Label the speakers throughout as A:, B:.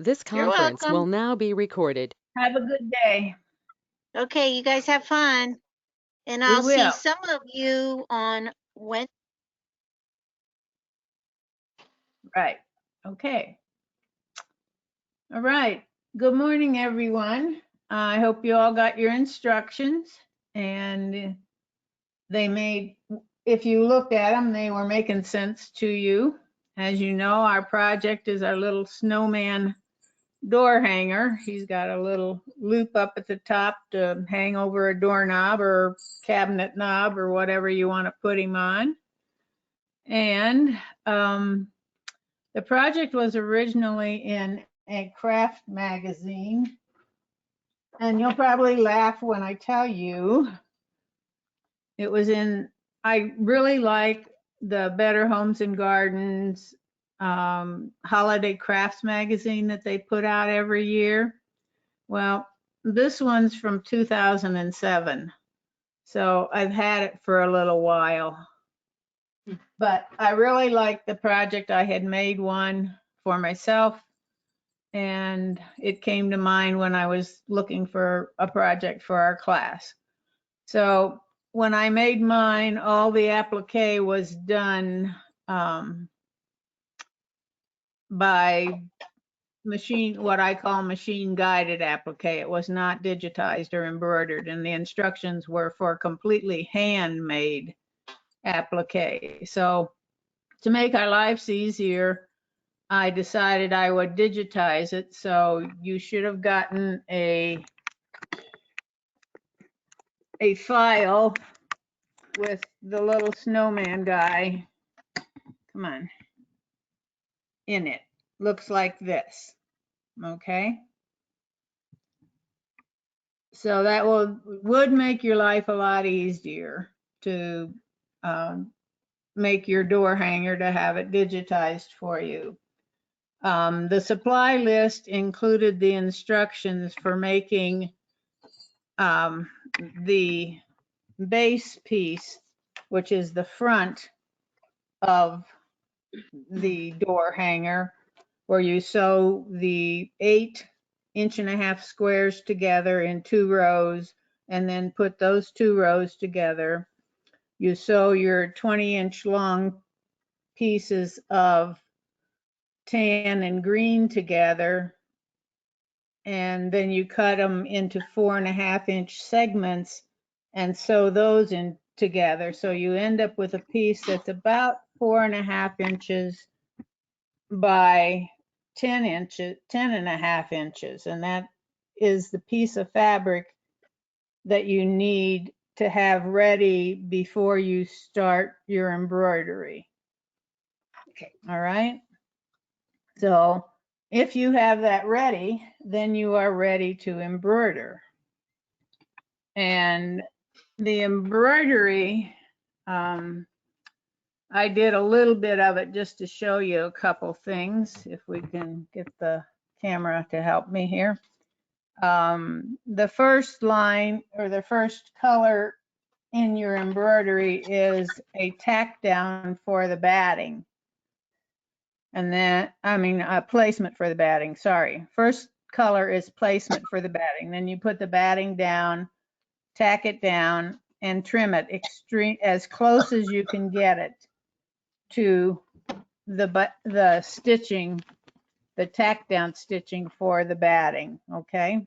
A: This
B: You're
A: conference will
B: welcome.
A: now be recorded.
C: Have a good day.
B: Okay, you guys have fun. And
C: We
B: I'll see
C: will.
B: some of you on Wednesday.
C: Right. Okay. All right. Good morning, everyone. I hope you all got your instructions, and if you looked at them, they were making sense to you. As you know, our project is our little snowman door hanger. He's got a little loop up at the top to hang over a doorknob or cabinet knob or whatever you want to put him on. And the project was originally in a craft magazine. And you'll probably laugh when I tell you it was I really like the Better Homes and Gardens holiday crafts magazine that they put out every year. Well, this one's from 2007. So I've had it for a little while. But I really liked the project. I had made one for myself, and it came to mind when I was looking for a project for our class. So when I made mine, all the applique was done by machine, what I call machine guided applique. It was not digitized or embroidered, and the instructions were for completely handmade applique. So to make our lives easier, I decided I would digitize it. So you should have gotten a file with the little snowman guy, come on, in it. Looks like this, okay? So that would make your life a lot easier to make your door hanger, to have it digitized for you. The supply list included the instructions for making the base piece, which is the front of the door hanger, where you sew the 8.5-inch squares together in 2 rows, and then put those 2 rows together. You sew your 20-inch long pieces of tan and green together, and then you cut them into 4.5-inch segments and sew those in together. So you end up with a piece that's about 4.5 inches by 10.5 inches. And that is the piece of fabric that you need to have ready before you start your embroidery. Okay, all right. So if you have that ready, then you are ready to embroider. And the embroidery, I did a little bit of it just to show you a couple things, if we can get the camera to help me here. The first line, or the first color in your embroidery, is a tack down for the batting. And then, placement for the batting, sorry. First color is placement for the batting. Then you put the batting down, tack it down, and trim it as close as you can get it to the stitching, the tack down stitching for the batting, okay?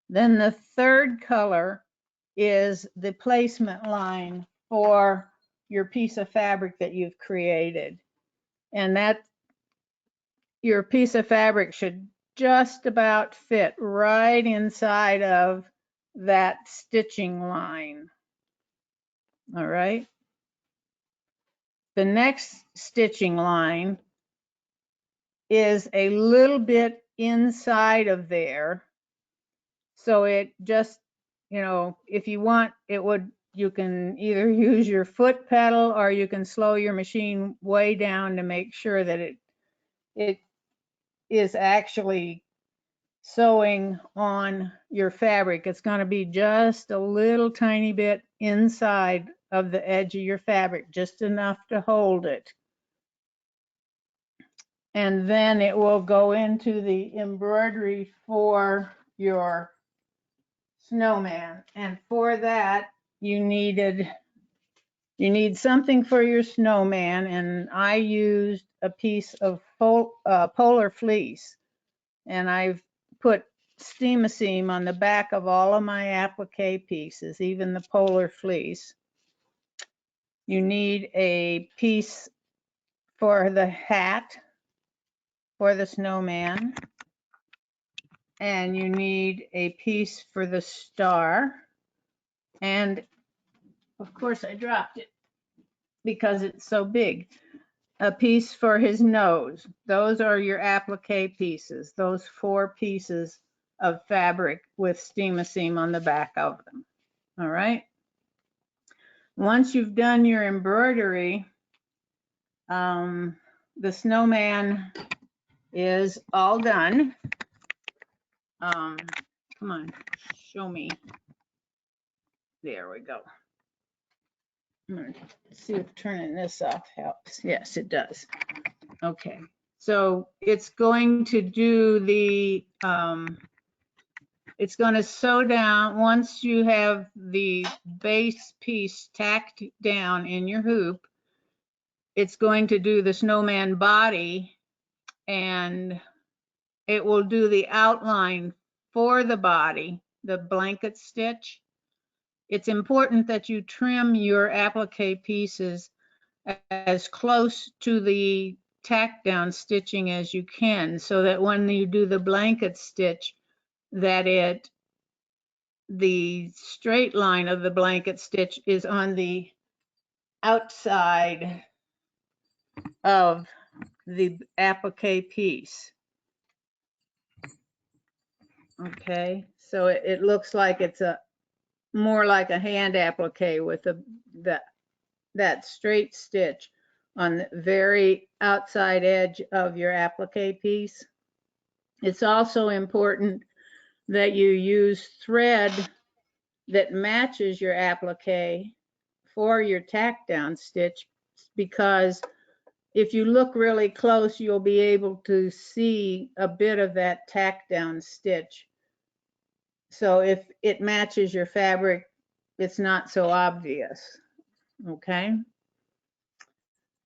C: Then the third color is the placement line for your piece of fabric that you've created. And that, your piece of fabric should just about fit right inside of that stitching line. All right. The next stitching line is a little bit inside of there. So it just, if you want, you can either use your foot pedal, or you can slow your machine way down to make sure that it is actually sewing on your fabric. It's going to be just a little tiny bit inside of the edge of your fabric, just enough to hold it. and then it will go into the embroidery for your snowman. And for that, you need something for your snowman, and I used a piece of polar fleece, and I've put steam-a-seam on the back of all of my applique pieces, even the polar fleece. You need a piece for the hat for the snowman, and you need a piece for the star, and of course I dropped it because it's so big. A piece for his nose. Those are your applique pieces, those 4 pieces of fabric with steam-a-seam on the back of them. All right. Once you've done your embroidery, the snowman is all done. Come on, show me. There we go. I'm gonna see if turning this off helps. Yes, it does. Okay, so it's going to do the, it's going to sew down. Once you have the base piece tacked down in your hoop, it's going to do the snowman body, and it will do the outline for the body, the blanket stitch. It's important that you trim your applique pieces as close to the tack down stitching as you can, so that when you do the blanket stitch, that the straight line of the blanket stitch is on the outside of the applique piece. Okay, so it looks like it's more like a hand applique with that straight stitch on the very outside edge of your applique piece. It's also important that you use thread that matches your applique for your tack down stitch, because if you look really close, you'll be able to see a bit of that tack down stitch. So if it matches your fabric, it's not so obvious. Okay.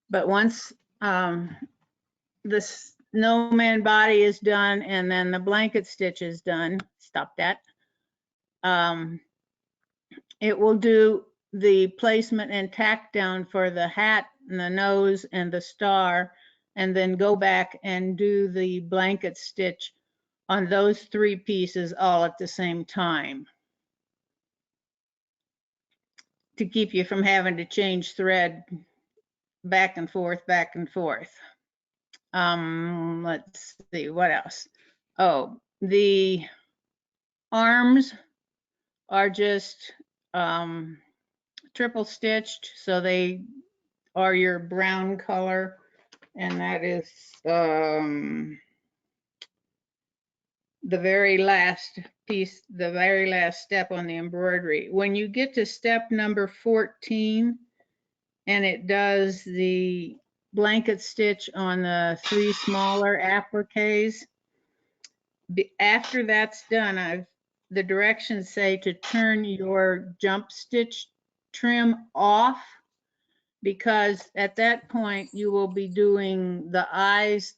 C: But once the snowman body is done and then the blanket stitch is done, stop that. It will do the placement and tack down for the hat and the nose and the star, and then go back and do the blanket stitch on those 3 pieces all at the same time, to keep you from having to change thread back and forth, back and forth. Let's see, what else? Oh, the arms are just triple stitched, so they are your brown color, and that is the very last piece, the very last step on the embroidery. When you get to step number 14, and it does the blanket stitch on the 3 smaller appliques, after that's done, the directions say to turn your jump stitch trim off, because at that point you will be doing the eyes,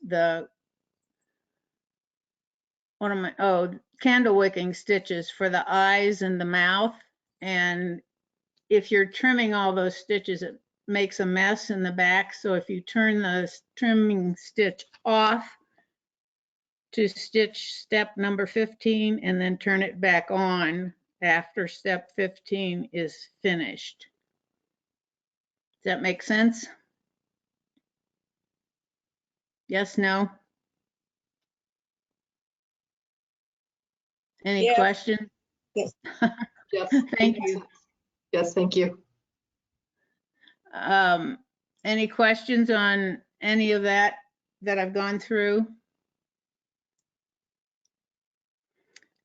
C: candle wicking stitches for the eyes and the mouth. And if you're trimming all those stitches, it makes a mess in the back. So if you turn the trimming stitch off to stitch step number 15 and then turn it back on after step 15 is finished. Does that make sense? Yes, no? Any questions?
A: Yes. Yes.
C: Thank you.
A: Yes, thank you.
C: Any questions on any of that I've gone through?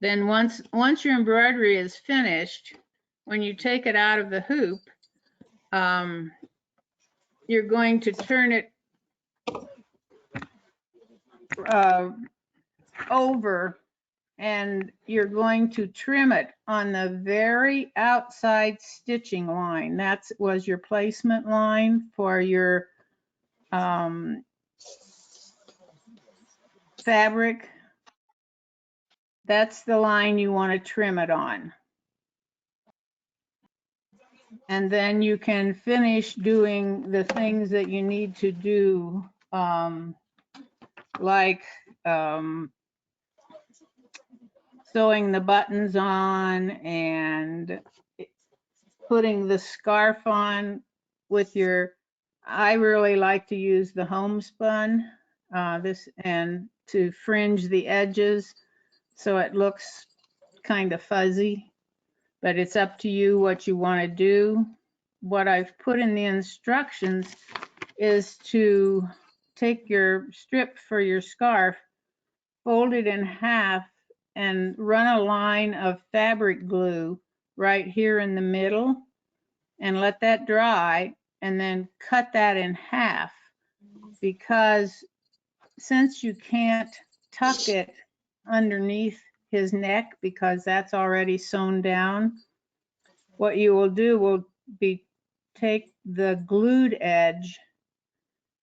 C: Then once your embroidery is finished, when you take it out of the hoop, you're going to turn it over, and you're going to trim it on the very outside stitching line. That was your placement line for your fabric. That's the line you want to trim it on. And then you can finish doing the things that you need to do, like sewing the buttons on and putting the scarf on with your, I really like to use the homespun, this, and to fringe the edges so it looks kind of fuzzy, but it's up to you what you want to do. What I've put in the instructions is to take your strip for your scarf, fold it in half, and run a line of fabric glue right here in the middle and let that dry, and then cut that in half, because since you can't tuck it underneath his neck because that's already sewn down, what you will do will be take the glued edge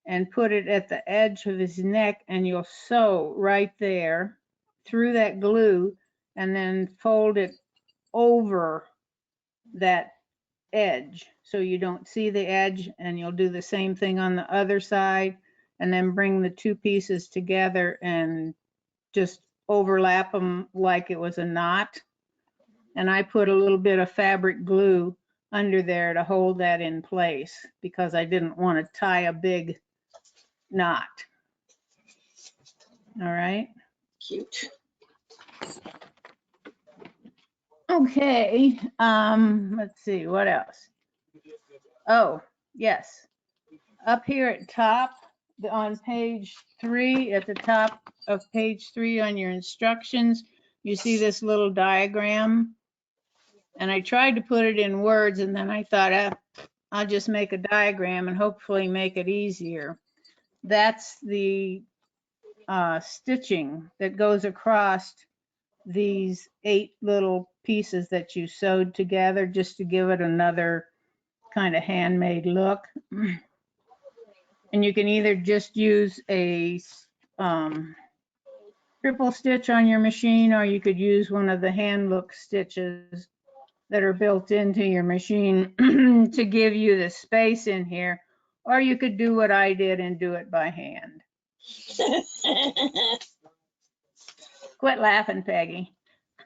C: and put it at the edge of his neck, and you'll sew right there through that glue and then fold it over that edge so you don't see the edge, and you'll do the same thing on the other side, and then bring the two pieces together and just overlap them like it was a knot. And I put a little bit of fabric glue under there to hold that in place because I didn't want to tie a big knot. All right.
A: Cute.
C: Okay. Let's see, what else? Oh, yes. Up here at top, on page 3, at the top of page 3 on your instructions, you see this little diagram. And I tried to put it in words, and then I thought, I'll just make a diagram and hopefully make it easier. That's the stitching that goes across these 8 little pieces that you sewed together just to give it another kind of handmade look. And you can either just use a triple stitch on your machine, or you could use one of the hand look stitches that are built into your machine to give you the space in here, or you could do what I did and do it by hand. Quit laughing, Peggy.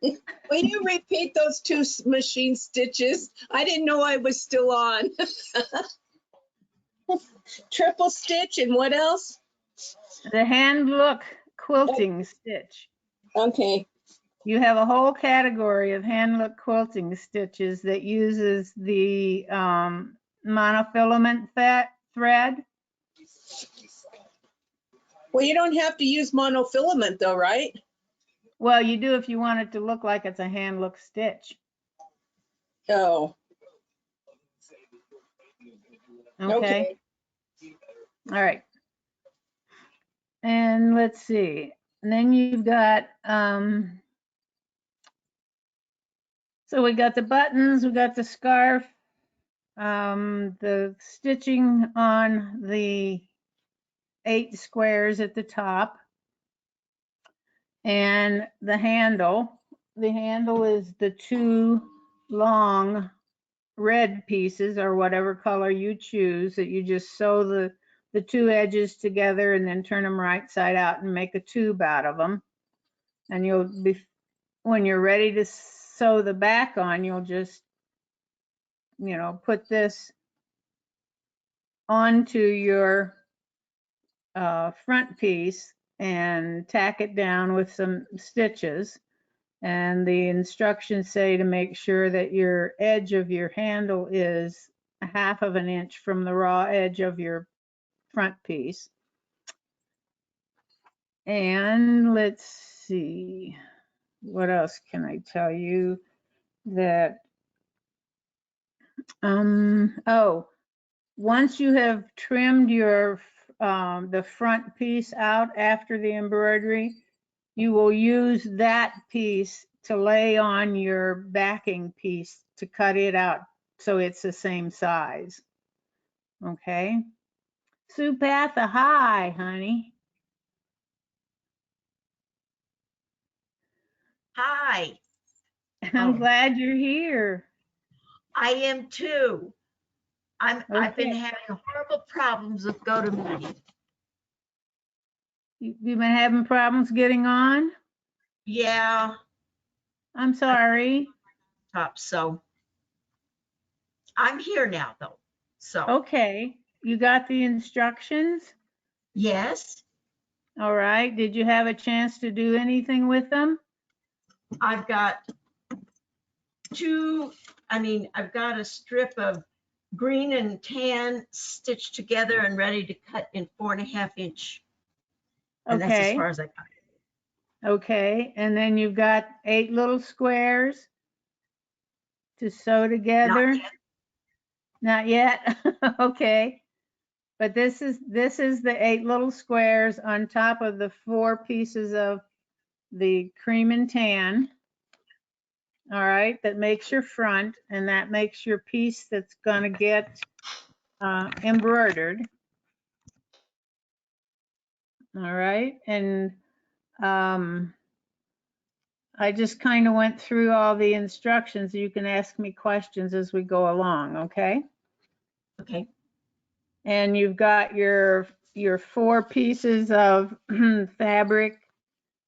D: Will you repeat those 2 machine stitches? I didn't know I was still on. Triple stitch and what else?
C: The hand look quilting stitch.
D: Okay.
C: You have a whole category of hand look quilting stitches that uses the monofilament thread.
D: Well, you don't have to use monofilament though, right?
C: Well, you do if you want it to look like it's a hand look stitch.
D: Oh.
C: Okay. All right. And let's see. And then you've got, so we got the buttons, we got the scarf, the stitching on the 8 squares at the top, and the handle. The handle is the 2 long red pieces, or whatever color you choose, that you just sew the 2 edges together and then turn them right side out and make a tube out of them. And you'll be, when you're ready to sew the back on, you'll just, you know, put this onto your front piece and tack it down with some stitches. And the instructions say to make sure that your edge of your handle is 1/2 inch from the raw edge of your front piece. And let's see, what else can I tell you? That oh, once you have trimmed your the front piece out after the embroidery, you will use that piece to lay on your backing piece to cut it out so it's the same size. Okay. Sue Pfaff, hi, honey.
E: Hi,
C: I'm
E: Oh.
C: glad you're here.
E: I am too. I've been
C: Okay.
E: having horrible problems with GoToMeeting.
C: You've been having problems getting on?
E: Yeah,
C: I'm sorry.
E: so I'm here now though. So,
C: Okay. You got the instructions?
E: yes,
C: All right. Did you have a chance to do anything with them?
E: I've got I've got a strip of green and tan stitched together and ready to cut in 4.5-inch. And that's as
C: Okay.
E: far as I got.
C: Okay. And then you've got 8 little squares to sew together.
E: Not yet.
C: Not yet? Okay. But this is the 8 little squares on top of the 4 pieces of the cream and tan. All right, that makes your front, and that makes your piece that's gonna get embroidered. All right, and I just kind of went through all the instructions. You can ask me questions as we go along, okay?
E: Okay,
C: And you've got your 4 pieces of fabric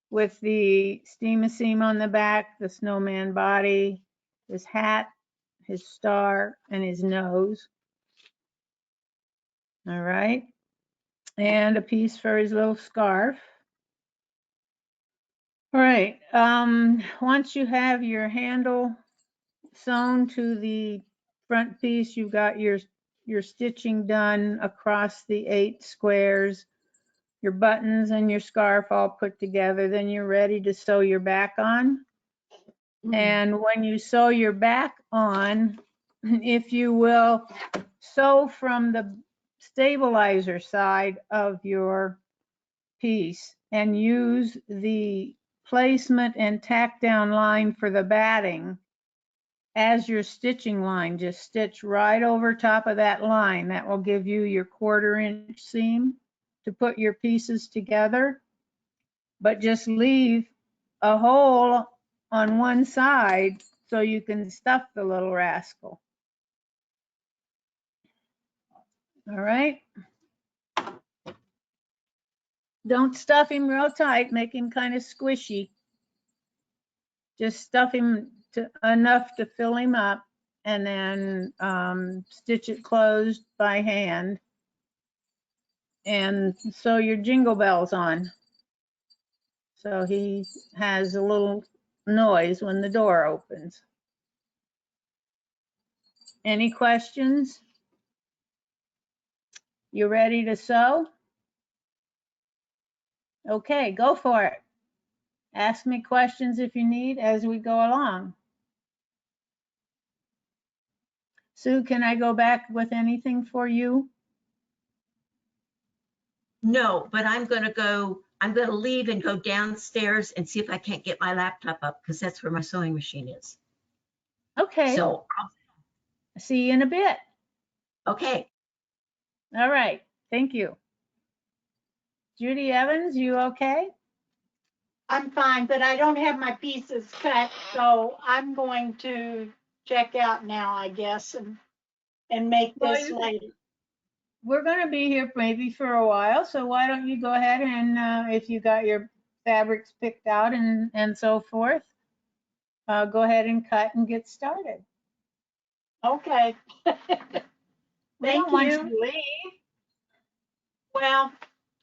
C: with the steam seam on the back, the snowman body, his hat, his star, and his nose. All right. And a piece for his little scarf. All right. Once you have your handle sewn to the front piece, you've got your stitching done across the 8 squares, your buttons and your scarf all put together, then you're ready to sew your back on. And when you sew your back on, if you will, sew from the stabilizer side of your piece and use the placement and tack down line for the batting as your stitching line. Just stitch right over top of that line. That will give you your 1/4 inch seam to put your pieces together, but just leave a hole on one side so you can stuff the little rascal. All right. Don't stuff him real tight, make him kind of squishy. Just stuff him enough to fill him up, and then stitch it closed by hand and sew your jingle bells on. So he has a little noise when the door opens. Any questions? You ready to sew? Okay, go for it. Ask me questions if you need as we go along. Sue, can I go back with anything for you?
E: no, but I'm gonna leave and go downstairs and see if I can't get my laptop up because that's where my sewing machine is.
C: Okay,
E: So,
C: see you in a bit.
E: okay,
C: All right, thank you. Judy Evans, you okay?
F: I'm fine, but I don't have my pieces cut, so I'm going to check out now, I guess, and make
C: Well,
F: this later.
C: We're gonna be here maybe for a while, so why don't you go ahead and if you got your fabrics picked out and so forth, go ahead and cut and get started.
F: Okay.
C: We don't
F: Thank
C: want you
F: you.
C: to leave.
F: Well,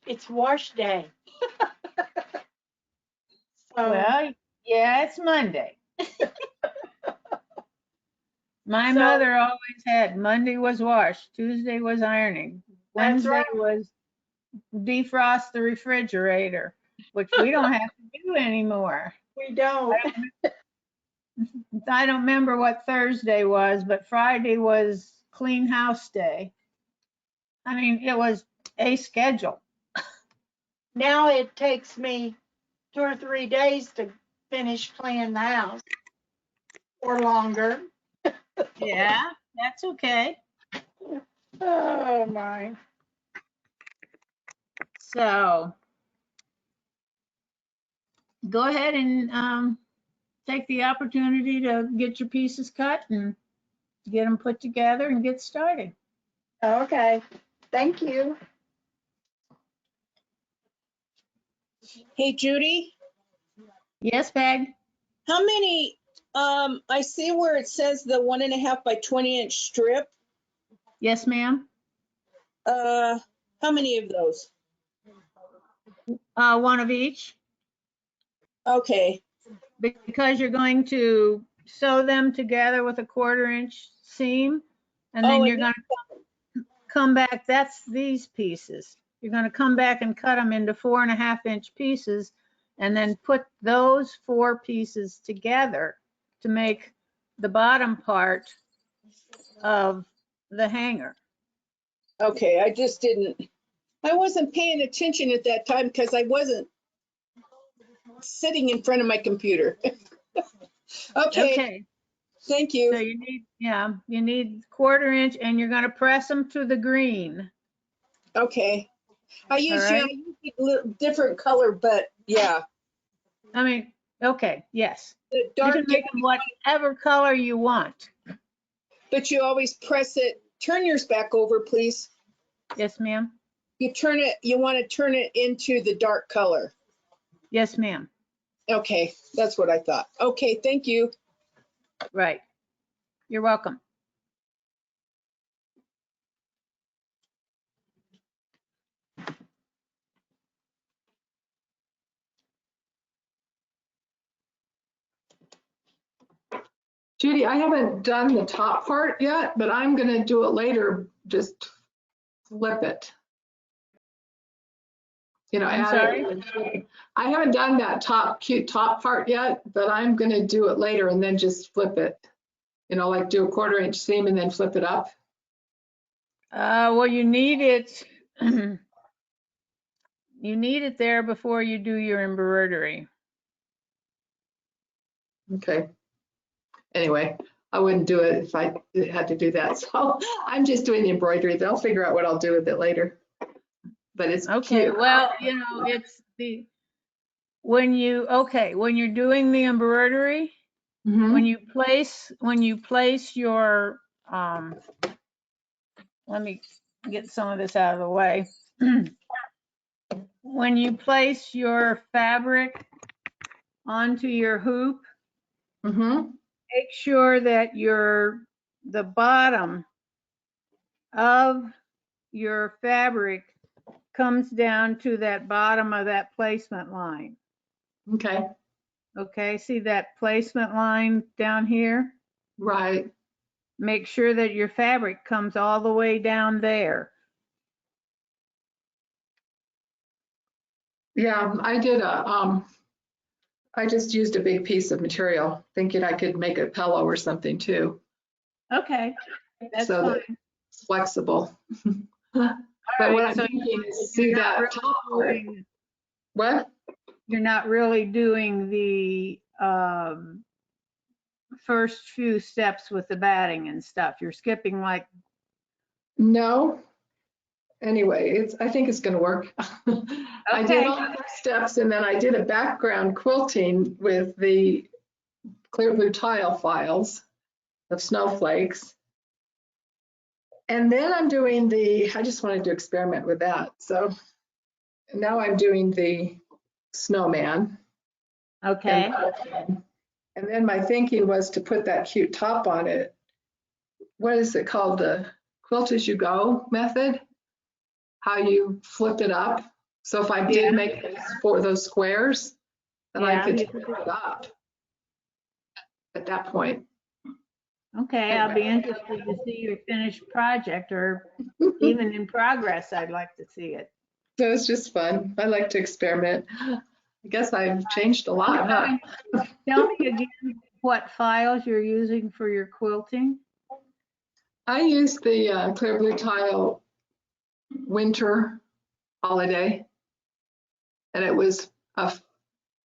F: it's wash day. So,
C: Well, yeah, it's Monday. My
F: So-
C: mother always had Monday was wash, Tuesday was ironing,
F: That's
C: Wednesday
F: right.
C: was defrost the refrigerator, which we don't have to do anymore.
F: we don't.
C: I don't remember what Thursday was, but Friday was clean house day. I mean, it was a schedule.
F: Now it takes me 2 or 3 days to finish cleaning the house, or longer.
C: Yeah, that's okay.
F: Oh, my.
C: So go ahead and take the opportunity to get your pieces cut and get them put together and get started.
F: Okay, thank you.
D: Hey, Judy,
C: Yes, Peg?
D: how many, I see where it says the 1.5 by 20-inch strip.
C: Yes, ma'am.
D: How many of those?
C: One of each,
D: Okay,
C: because you're going to sew them together with a 1/4-inch seam, and
D: Oh,
C: then
D: and
C: you're going to come back. That's these pieces. You're going to come back and cut them into 4.5-inch pieces, and then put those 4 pieces together to make the bottom part of the hanger.
D: okay, I wasn't paying attention at that time because I wasn't sitting in front of my computer. Okay,
C: Okay,
D: thank
C: so
D: you.
C: you need 1/4-inch, and you're going to press them to the green.
D: Okay. I use,
C: right.
D: different color, but yeah,
C: I mean, okay, yes.
D: the
C: You
D: dark,
C: can make them whatever color you want.
D: but you always press it. Turn yours back over, please.
C: Yes, ma'am.
D: You want to turn it into the dark color.
C: Yes, ma'am.
D: Okay, that's what I thought. Okay, thank you.
C: Right. You're welcome.
A: Judy, I haven't done the top part yet, but I'm gonna do it later. Just flip it. You know,
C: I'm
A: add it and flip it. I haven't done that cute top part yet, but I'm gonna do it later and then just flip it. You know, like do a 1/4-inch seam and then flip it up.
C: Well, you need it. You need it there before you do your embroidery.
A: Okay. Anyway, I wouldn't do it if I had to do that. So I'm just doing the embroidery. They'll figure out what I'll do with it later. But it's
C: Okay.
A: cute.
C: Well, you know, it's when you're doing the embroidery,
A: Mhm.
C: when you place your let me get some of this out of the way. When you place your fabric onto your hoop,
A: Mhm.
C: make sure that the bottom of your fabric comes down to that bottom of that placement line.
A: Okay.
C: Okay, see that placement line down here?
A: Right.
C: Make sure that your fabric comes all the way down there.
A: Yeah, I just used a big piece of material thinking I could make a pillow or something too.
C: Okay, that's
A: So that
C: fine.
A: it's flexible.
C: All
A: But what
C: right,
A: I'm
C: so
A: thinking is see
C: you're not
A: that
C: really
A: top part.
C: doing,
A: What?
C: you're not really doing the first few steps with the batting and stuff. You're skipping like,
A: No. Anyway, I think it's gonna work. I did
C: okay,
A: all the first steps and then I did a background quilting with the clear blue tile files of snowflakes. And then I'm doing I just wanted to experiment with that. So now I'm doing the snowman.
C: okay.
A: And then my thinking was to put that cute top on it. What is it called? The quilt as you go method? How you flip it up. So if I did
C: Yeah.
A: make those squares, then I
C: Yeah,
A: could
C: you
A: flip it up at that point.
C: Okay, I'll be interested to see your finished project, or even in progress, I'd like to see it.
A: So it's just fun. I like to experiment. I guess I've changed a lot, huh?
C: Tell me again what files you're using for your quilting.
A: I use the clear blue tile winter holiday. And it was a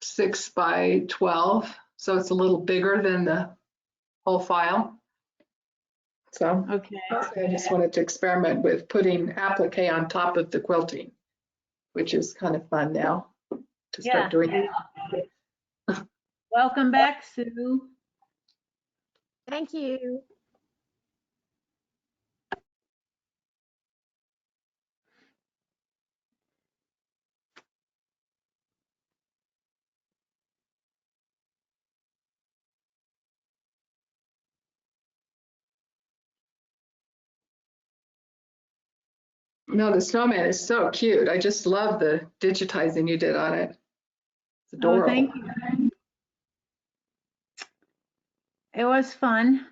A: 6 by 12, so it's a little bigger than the whole file. So
C: Okay.
A: I just wanted to experiment with putting applique on top of the quilting, which is kind of fun now to start
C: Yeah.
A: doing it.
C: Welcome back, Sue.
E: Thank you.
A: No, the snowman is so cute. I just love the digitizing you did on it. It's adorable.
C: Oh, thank you. It was fun.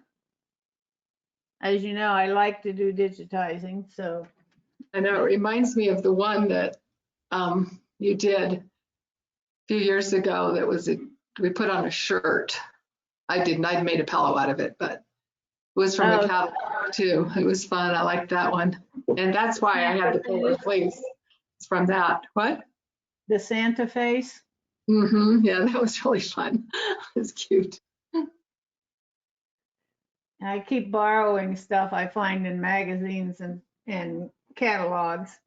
C: As you know, I like to do digitizing, so.
A: I know, it reminds me of the one that you did a few years ago that was, we put on a shirt. I didn't, I made a pillow out of it, but it was from the
C: Oh.
A: catalog too. It was fun. I liked that one. And that's why I had the polar fleece. It's from that. What?
C: The Santa face.
A: Yeah, that was really fun. It was cute.
C: I keep borrowing stuff I find in magazines and catalogs.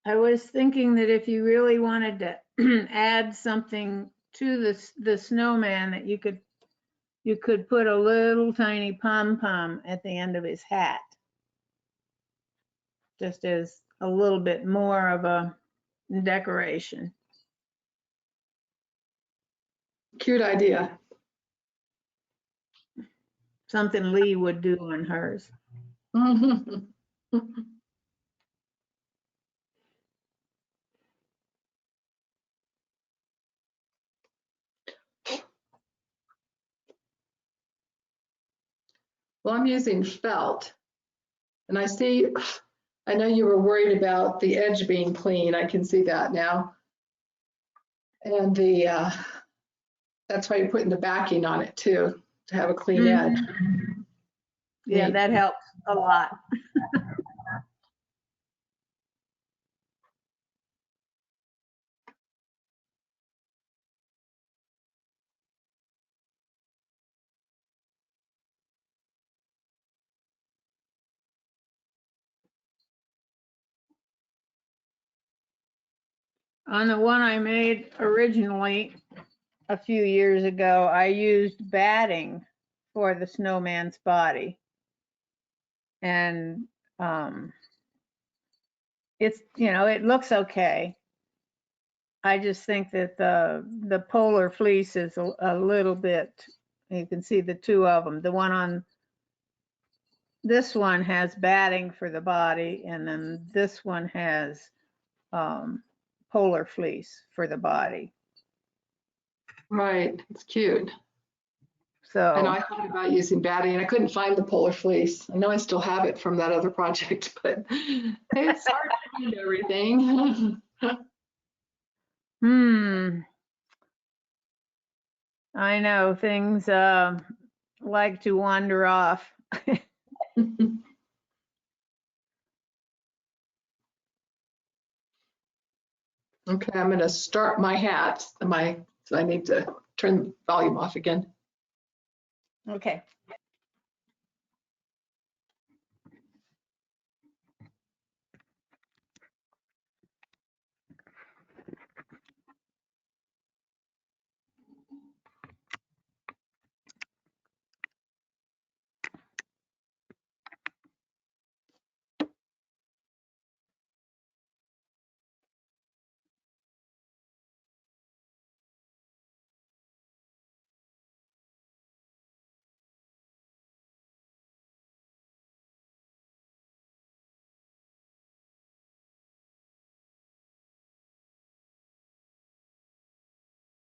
C: I was thinking that if you really wanted to add something to the snowman, that you could put a little tiny pom-pom at the end of his hat, just as a little bit more of a decoration.
A: Cute idea.
C: Something Lee would do on hers.
A: Well, I'm using felt. And I know you were worried about the edge being clean. I can see that now. And that's why you're putting the backing on it too, to have a clean edge.
C: Yeah,
A: Neat.
C: that helps a lot. On the one I made originally a few years ago, I used batting for the snowman's body. And it's, it looks okay. I just think that the polar fleece is a little bit, you can see the two of them. The one on this one has batting for the body, and then this one has polar fleece for the body.
A: Right, it's cute.
C: So
A: I know I thought about using batting and I couldn't find the polar fleece. I know I still have it from that other project, but it's hard to find everything.
C: I know things like to wander off.
A: Okay, I'm going to start my hat. So I need to turn the volume off again.
C: Okay.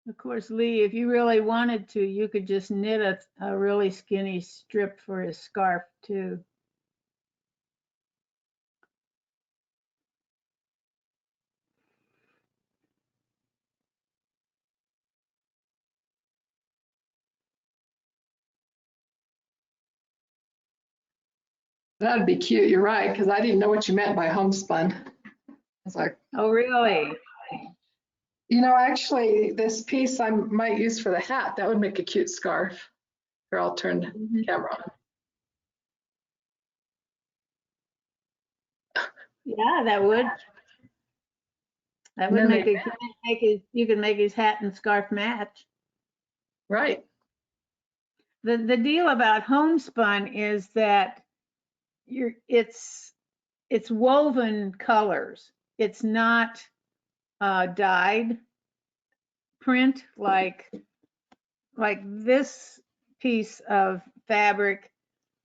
C: Of course, Lee, if you really wanted to, you could just knit a really skinny strip for his scarf too.
A: That'd be cute. You're right, because I didn't know what you meant by homespun. I was like,
C: Oh, really?
A: actually, this piece I might use for the hat. That would make a cute scarf. Here, I'll turn the camera on.
C: Yeah, that would. That would
A: And then
C: make you can make his hat and scarf match.
A: Right.
C: The deal about homespun is that it's woven colors. It's not dyed print like this piece of fabric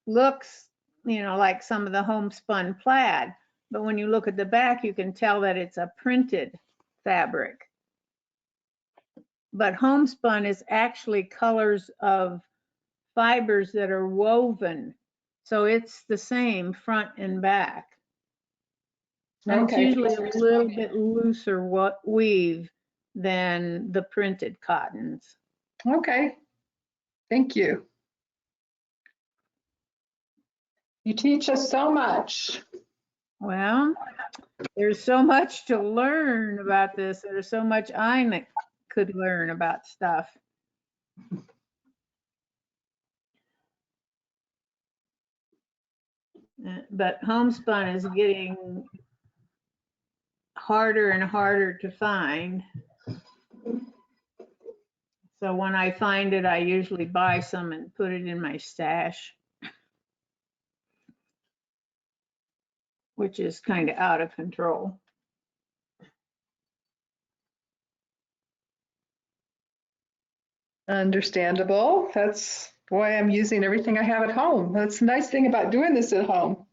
C: looks, like some of the homespun plaid. But when you look at the back, you can tell that it's a printed fabric. But homespun is actually colors of fibers that are woven. So it's the same front and back. That's
A: Okay.
C: usually a little bit looser weave than the printed cottons.
A: Okay. Thank you. You teach us so much.
C: Well, there's so much to learn about this. There's so much I could learn about stuff. But homespun is getting harder and harder to find. So when I find it, I usually buy some and put it in my stash, which is kind of out of control.
A: Understandable. That's why I'm using everything I have at home. That's the nice thing about doing this at home.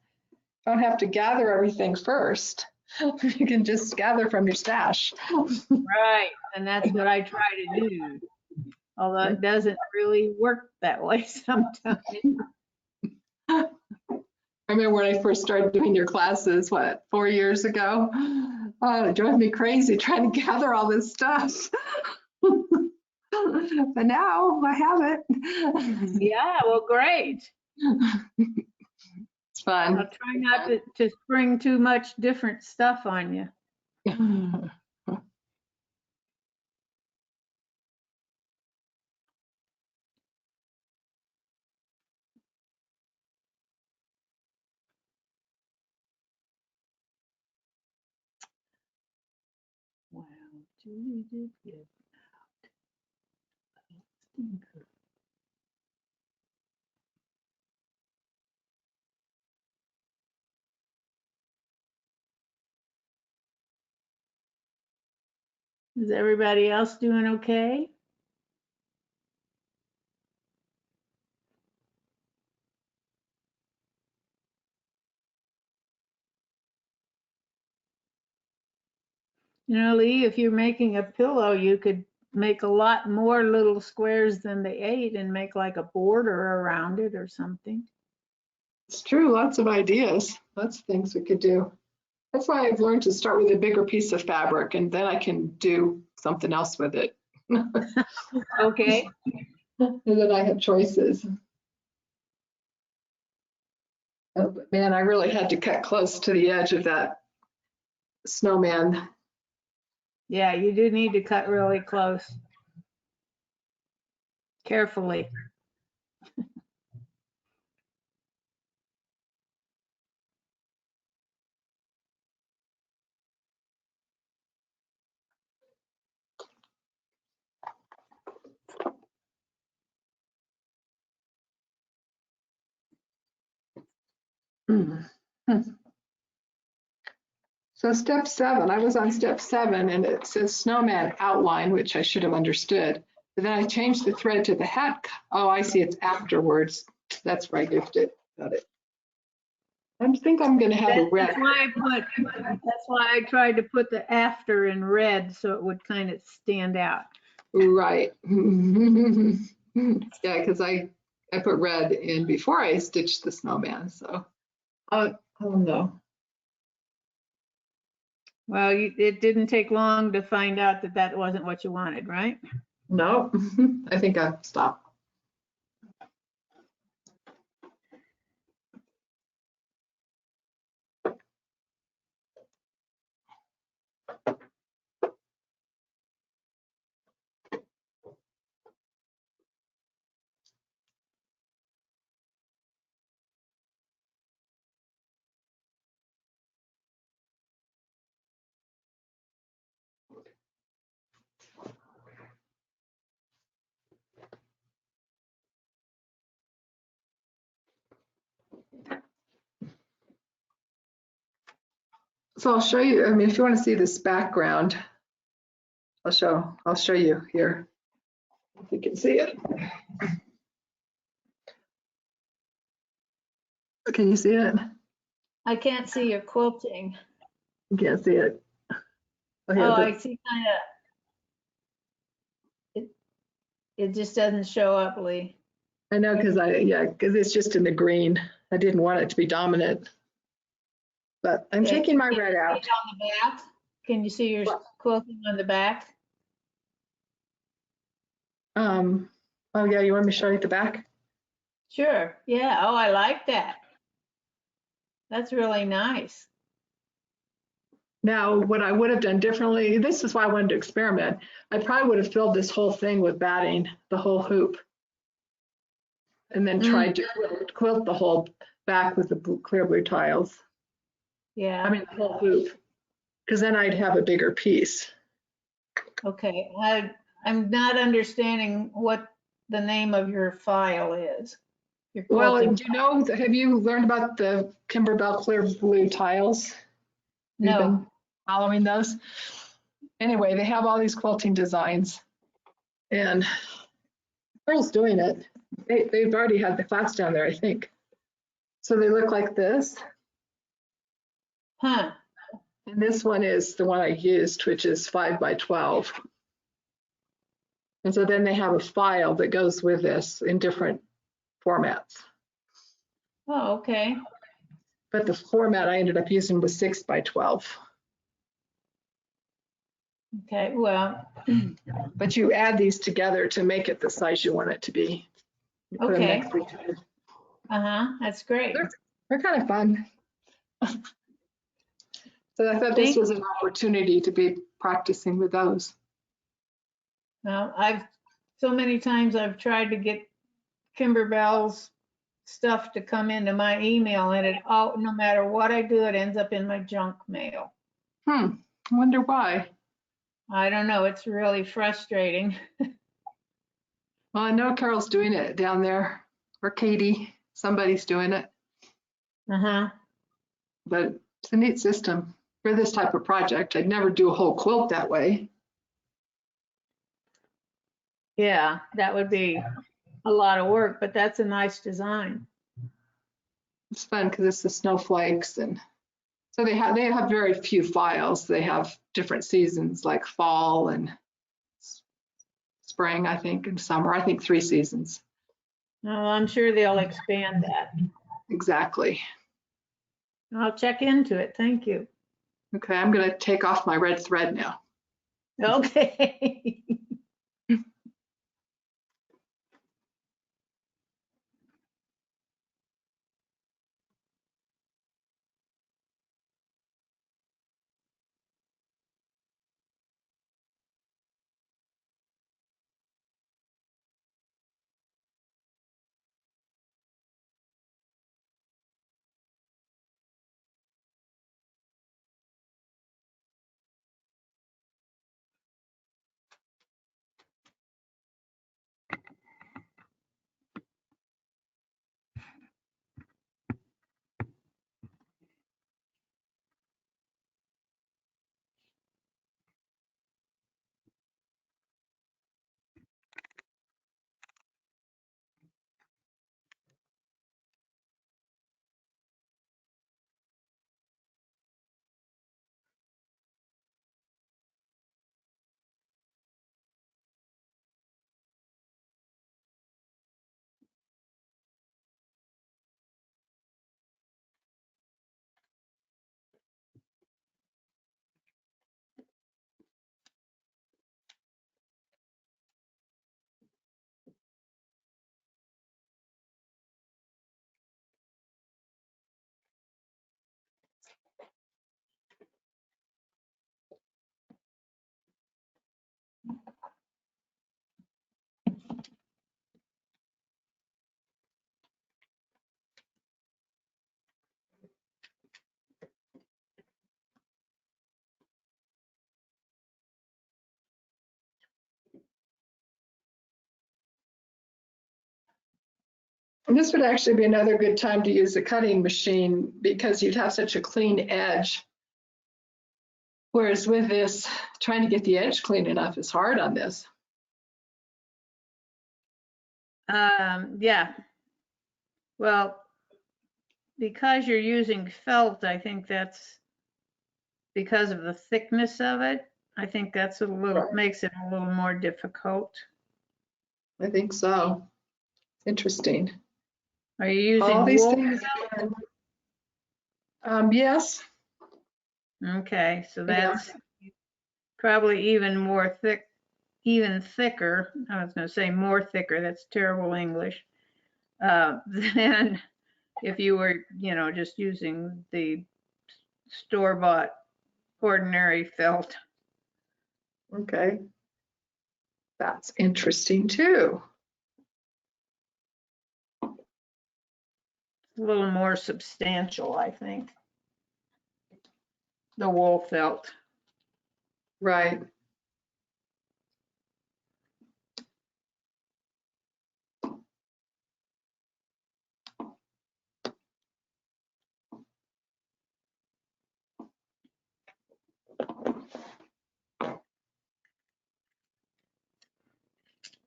A: I don't have to gather everything first. You can just gather from your stash.
C: Right, and that's what I try to do. Although it doesn't really work that way sometimes.
A: I remember when I first started doing your classes, what, 4 years ago? Oh, it drove me crazy trying to gather all this stuff. But now I have it.
C: Yeah, well, great.
A: It's fun.
C: I'll try not to spring too much different stuff on you. Wow, Julie did get out. Is everybody else doing okay? You know, Lee, if you're making a pillow, you could make a lot more little squares than the 8 and make like a border around it or something.
A: It's true, lots of ideas, lots of things we could do. That's why I've learned to start with a bigger piece of fabric and then I can do something else with it.
C: Okay.
A: And then I have choices. Oh, but man, I really had to cut close to the edge of that snowman.
C: Yeah, you do need to cut really close. Carefully.
A: So step 7, I was on step 7 and it says Snowman Outline, which I should have understood. But then I changed the thread to the hat. Oh, I see, it's afterwards. That's where I goofed it. Got it. I think I'm going to have a red.
C: That's why I tried to put the after in red so it would kind of stand out.
A: Right. Yeah, because I put red in before I stitched the snowman. So, oh no.
C: Well, it didn't take long to find out that that wasn't what you wanted, right?
A: No, I think I've stopped. So I'll show you, I mean, if you want to see this background, I'll show you here. If you can see it. Can you see it?
C: I can't see your quilting.
A: You can't see it. Okay,
C: Oh, I see kind of, it just doesn't show up, Lee.
A: I know because it's just in the green. I didn't want it to be dominant. But I'm
C: Yeah,
A: taking my
C: can you
A: red
C: see
A: out.
C: it on the back? Can you see your quilting on the back?
A: Oh yeah, you want me to show you the back?
C: Sure. Yeah. Oh, I like that. That's really nice.
A: Now, what I would have done differently, this is why I wanted to experiment. I probably would have filled this whole thing with batting, the whole hoop. And then tried to quilt the whole back with the clear blue tiles.
C: Yeah.
A: I mean, the whole hoop. Because then I'd have a bigger piece.
C: Okay. I'm not understanding what the name of your file is. Your
A: Well,
C: quilting.
A: do you know, have you learned about the Kimberbell clear blue tiles? You've
C: No.
A: been following those? Anyway, they have all these quilting designs. And girls doing it. They've already had the class down there, I think. So they look like this.
C: Huh.
A: And this one is the one I used, which is 5 by 12. And so then they have a file that goes with this in different formats.
C: Oh, okay.
A: But the format I ended up using was 6 by 12.
C: Okay, well,
A: But you add these together to make it the size you want it to be. You put them
C: Okay.
A: next to each other.
C: that's great.
A: They're kind of fun. So I thought this was an opportunity to be practicing with those.
C: Well, so many times I've tried to get Kimberbell's stuff to come into my email and no matter what I do, it ends up in my junk mail.
A: I wonder why.
C: I don't know. It's really frustrating.
A: Well, I know Carol's doing it down there, or Katie, somebody's doing it, but it's a neat system for this type of project. I'd never do a whole quilt that way.
C: Yeah, that would be a lot of work, but that's a nice design.
A: It's fun because it's the snowflakes, and so they have very few files. They have different seasons like fall and spring, I think, and summer. I think 3 seasons.
C: Well, I'm sure they'll expand that.
A: Exactly.
C: I'll check into it. Thank you.
A: Okay, I'm going to take off my red thread now.
C: Okay.
A: And this would actually be another good time to use a cutting machine because you'd have such a clean edge. Whereas with this, trying to get the edge clean enough is hard on this.
C: Yeah. Well, because you're using felt, I think that's because of the thickness of it. I think that's makes it a little more difficult.
A: I think so. Interesting.
C: Are you using
A: All these
C: wool
A: things. Yes.
C: Okay, so
A: Yeah.
C: that's probably even thicker. I was going to say more thicker. That's terrible English. Than if you were, just using the store-bought ordinary felt.
A: Okay. That's interesting too.
C: A little more substantial, I think. The wool felt.
A: Right.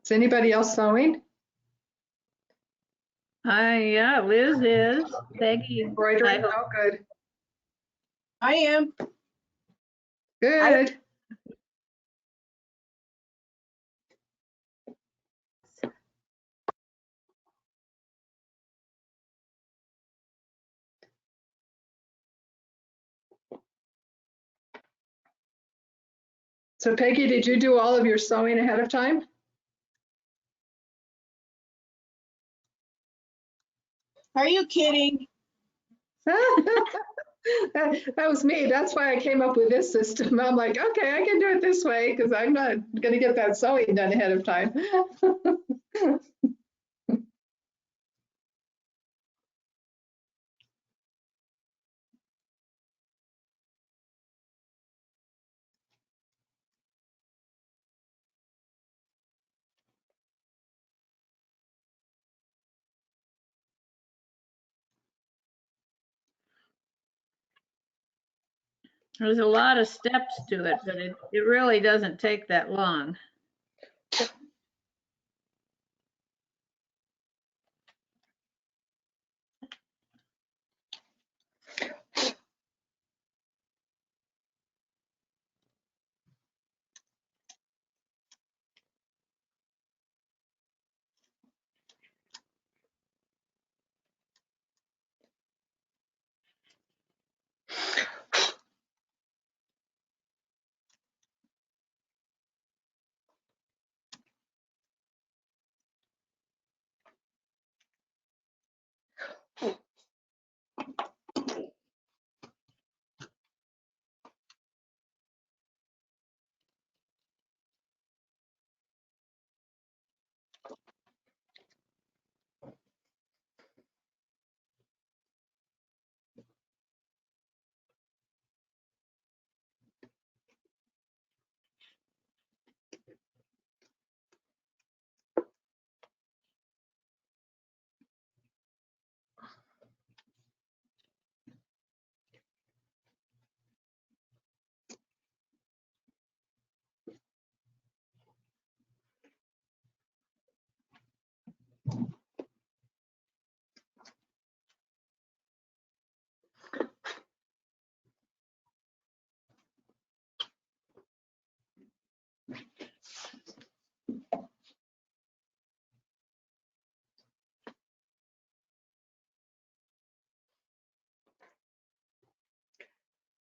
A: Is anybody else sewing?
C: Yeah, Liz is. Peggy.
A: Embroidering? Oh, good.
D: I am.
A: Good. So Peggy, did you do all of your sewing ahead of time?
D: Are you kidding?
A: That was me. That's why I came up with this system. I'm like, okay, I can do it this way because I'm not going to get that sewing done ahead of time.
C: There's a lot of steps to it, but it really doesn't take that long.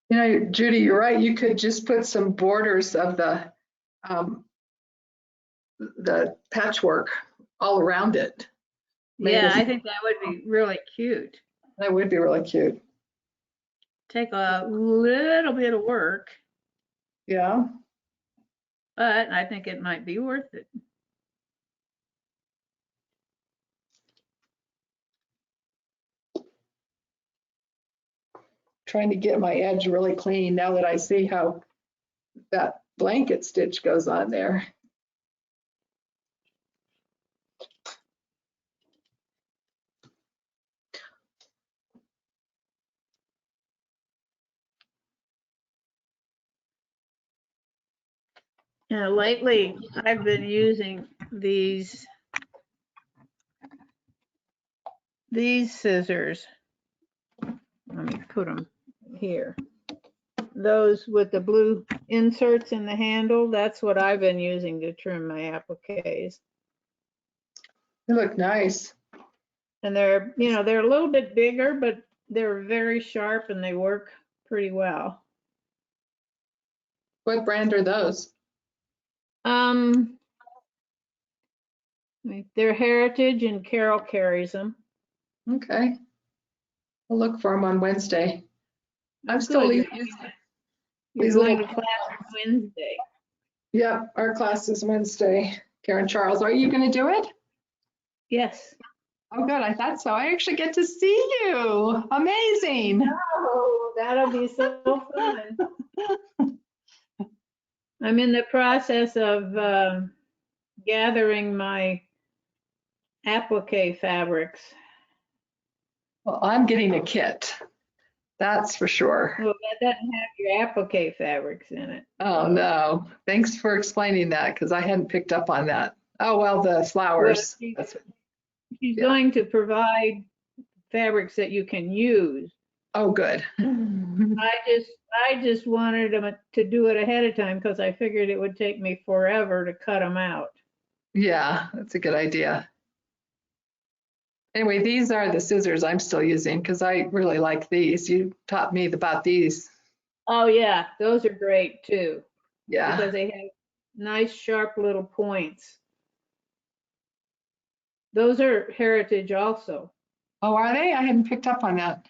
A: You know, Judy, you're right. You could just put some borders of the patchwork all around it.
C: Yeah, I think that would be really cute.
A: That would be really cute.
C: Take a little bit of work,
A: Yeah.
C: but I think it might be worth it.
A: Trying to get my edge really clean now that I see how that blanket stitch goes on there.
C: Yeah, lately I've been using these scissors. Let me put them here. Those with the blue inserts in the handle, that's what I've been using to trim my appliques.
A: They look nice.
C: And they're, you know, they're a little bit bigger, but they're very sharp and they work pretty well.
A: What brand are those?
C: They're Heritage and Carol carries them.
A: Okay. I'll look for them on Wednesday. I'm still
C: Good.
A: using
C: You're
A: these
C: going
A: little.
C: to class on Wednesday.
A: Yeah, our class is Wednesday. Karen Charles, are you going to do it?
C: Yes.
A: Oh, good. I thought so. I actually get to see you. Amazing.
C: Oh, that'll be so fun. I'm in the process of gathering my applique fabrics.
A: Well, I'm getting a kit. That's for sure.
C: Well, that doesn't have your applique fabrics in it.
A: Oh, no. Thanks for explaining that because I hadn't picked up on that. Oh, well, the flowers.
C: Well, she's going to provide fabrics that you can use.
A: Oh, good.
C: I just wanted them to do it ahead of time because I figured it would take me forever to cut them out.
A: Yeah, that's a good idea. Anyway, these are the scissors I'm still using because I really like these. You taught me about these.
C: Oh yeah, those are great too.
A: Yeah.
C: because they have nice sharp little points. Those are heritage also.
A: Oh, are they? I hadn't picked up on that.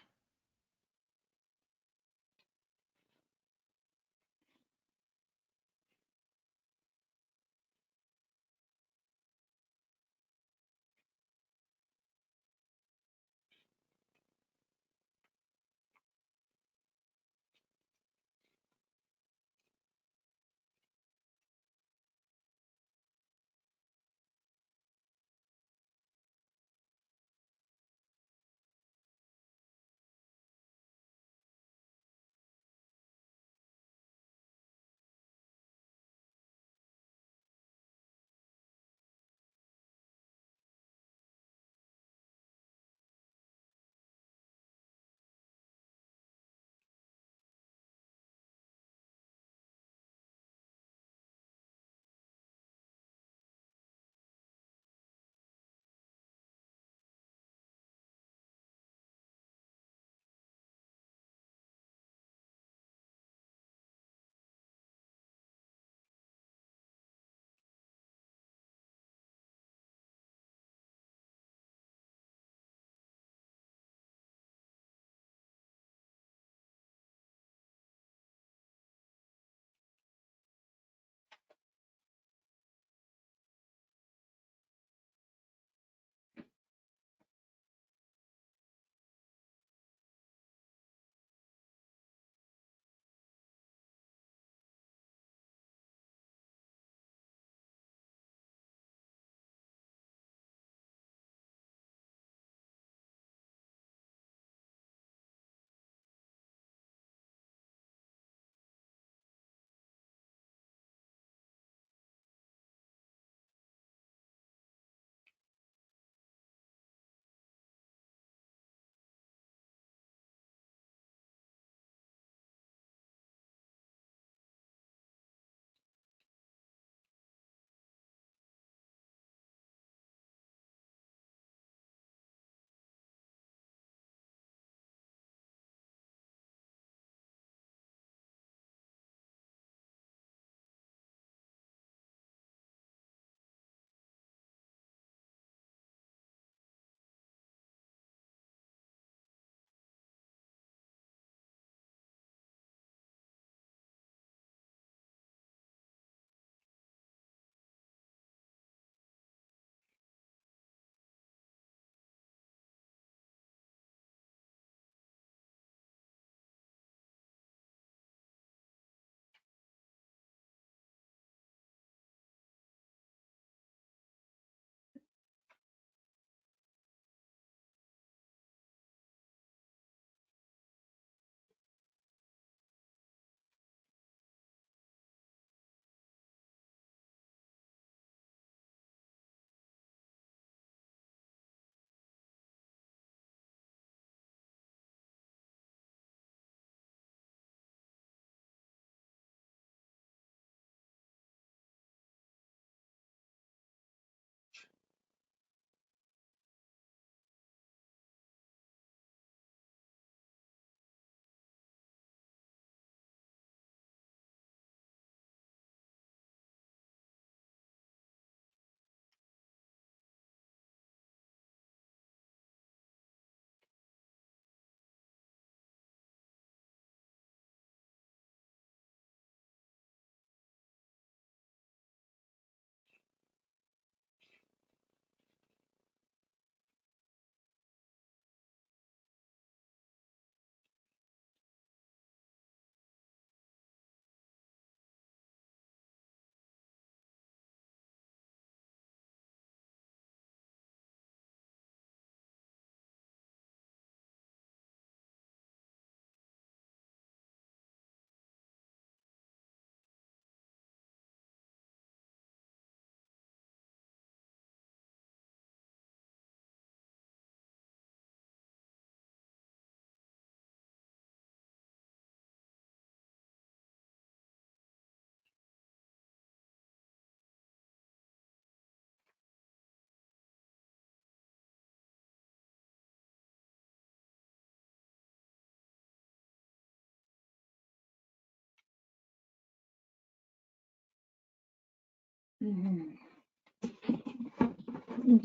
C: And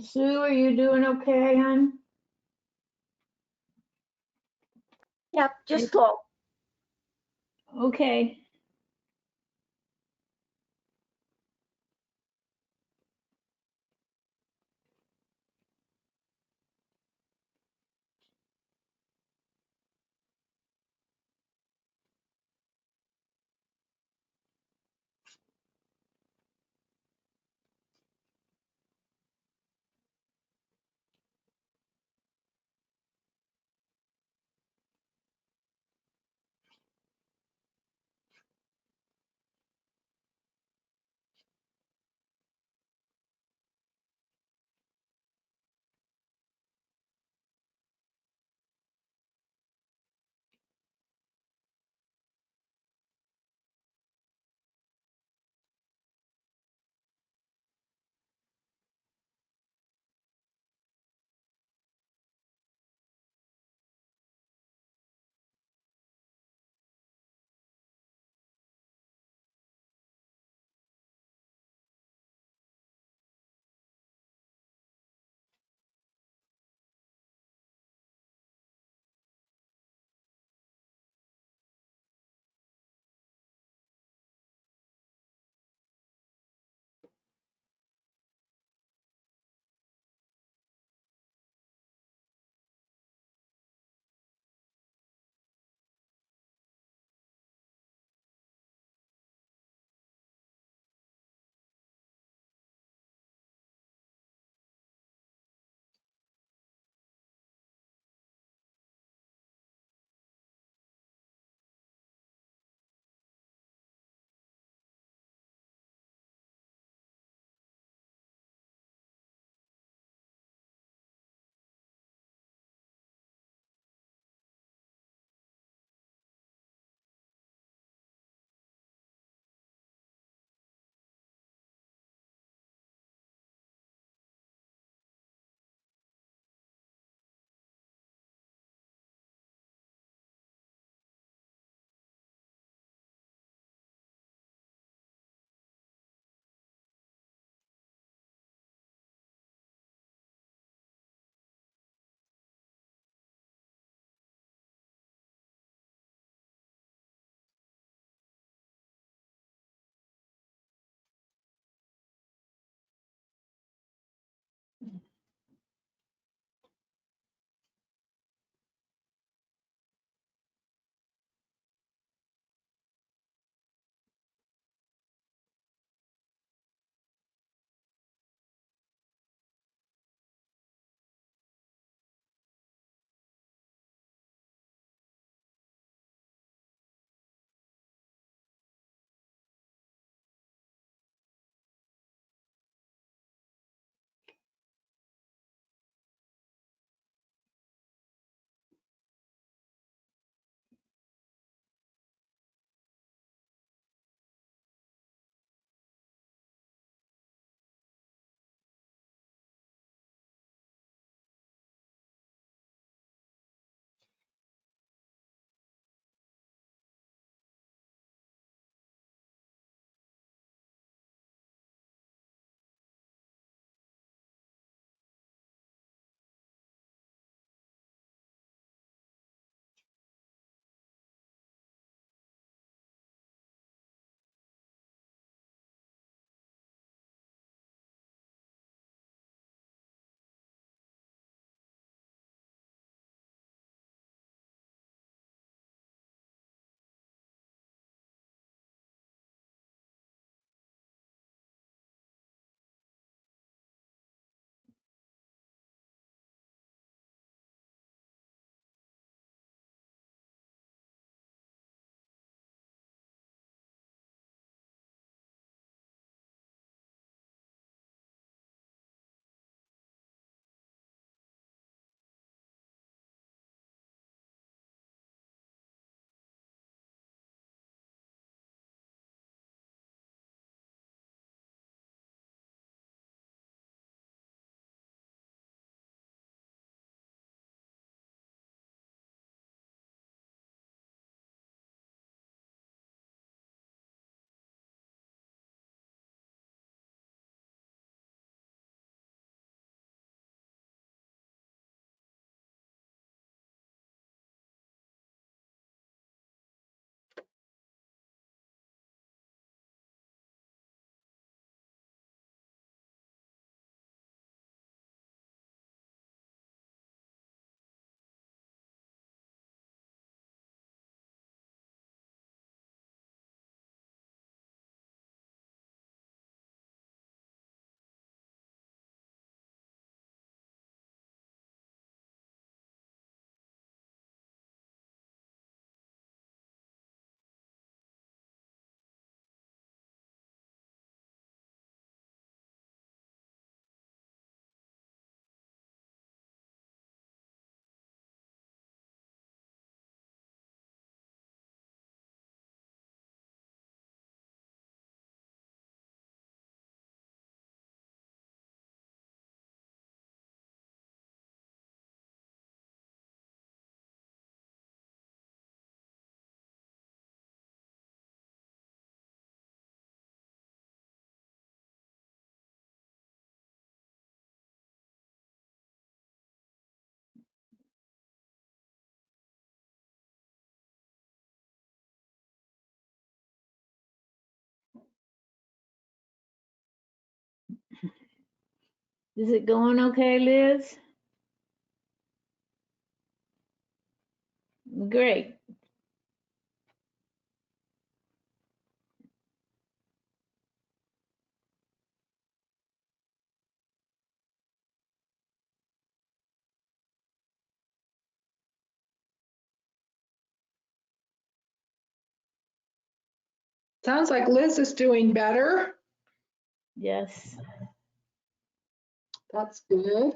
C: Sue, are you doing okay, hon?
G: Yep, just slow.
C: Okay. Is it going okay, Liz? Great.
A: Sounds like Liz is doing better.
C: Yes.
A: That's good.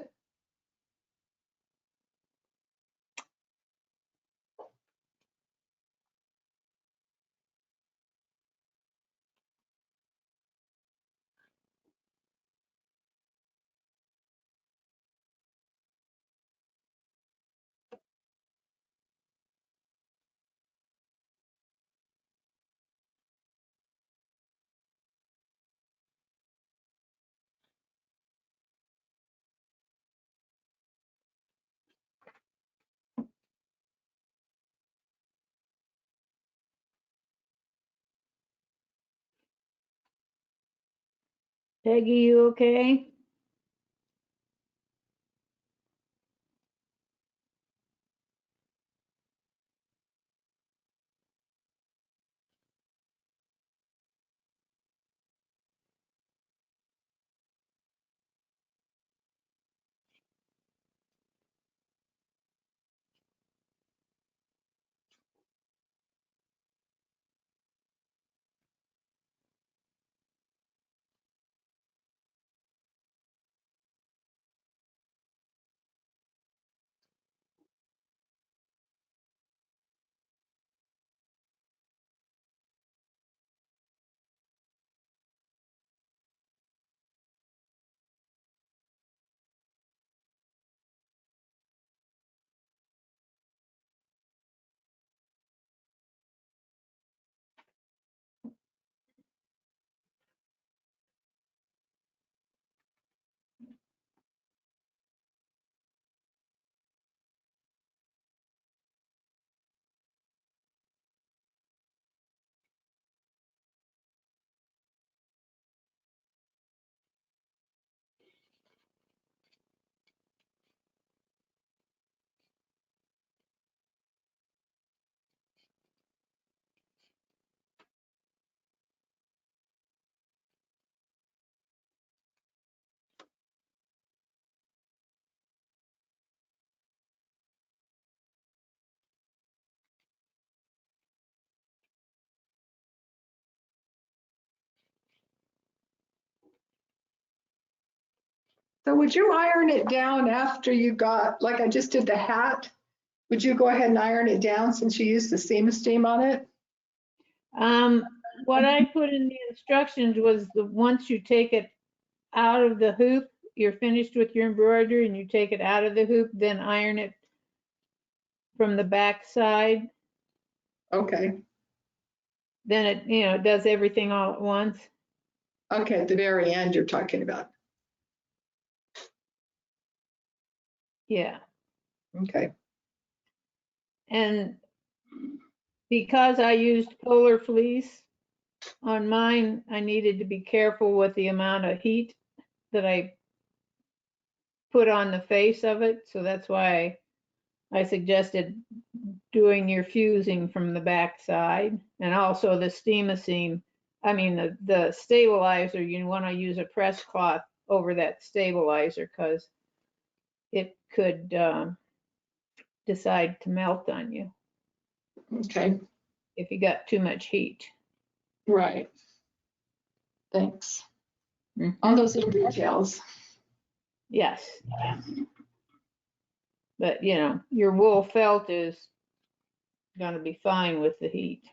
C: Peggy, you okay?
A: So would you iron it down after you got, like I just did the hat? Would you go ahead and iron it down since you used the seam steam on it?
C: What I put in the instructions was the once you take it out of the hoop, you're finished with your embroidery and you take it out of the hoop, then iron it from the back side.
A: Okay,
C: Then it, it does everything all at once.
A: okay, at the very end you're talking about.
C: Yeah.
A: Okay,
C: And because I used polar fleece on mine, I needed to be careful with the amount of heat that I put on the face of it. So that's why I suggested doing your fusing from the back side, and also the steam-a-seam. I mean, the stabilizer, you want to use a press cloth over that stabilizer because it could decide to melt on you
A: okay,
C: if you got too much heat.
A: right. Thanks.
C: Mhm.
A: All those little details.
C: Yes. But your wool felt is going to be fine with the heat.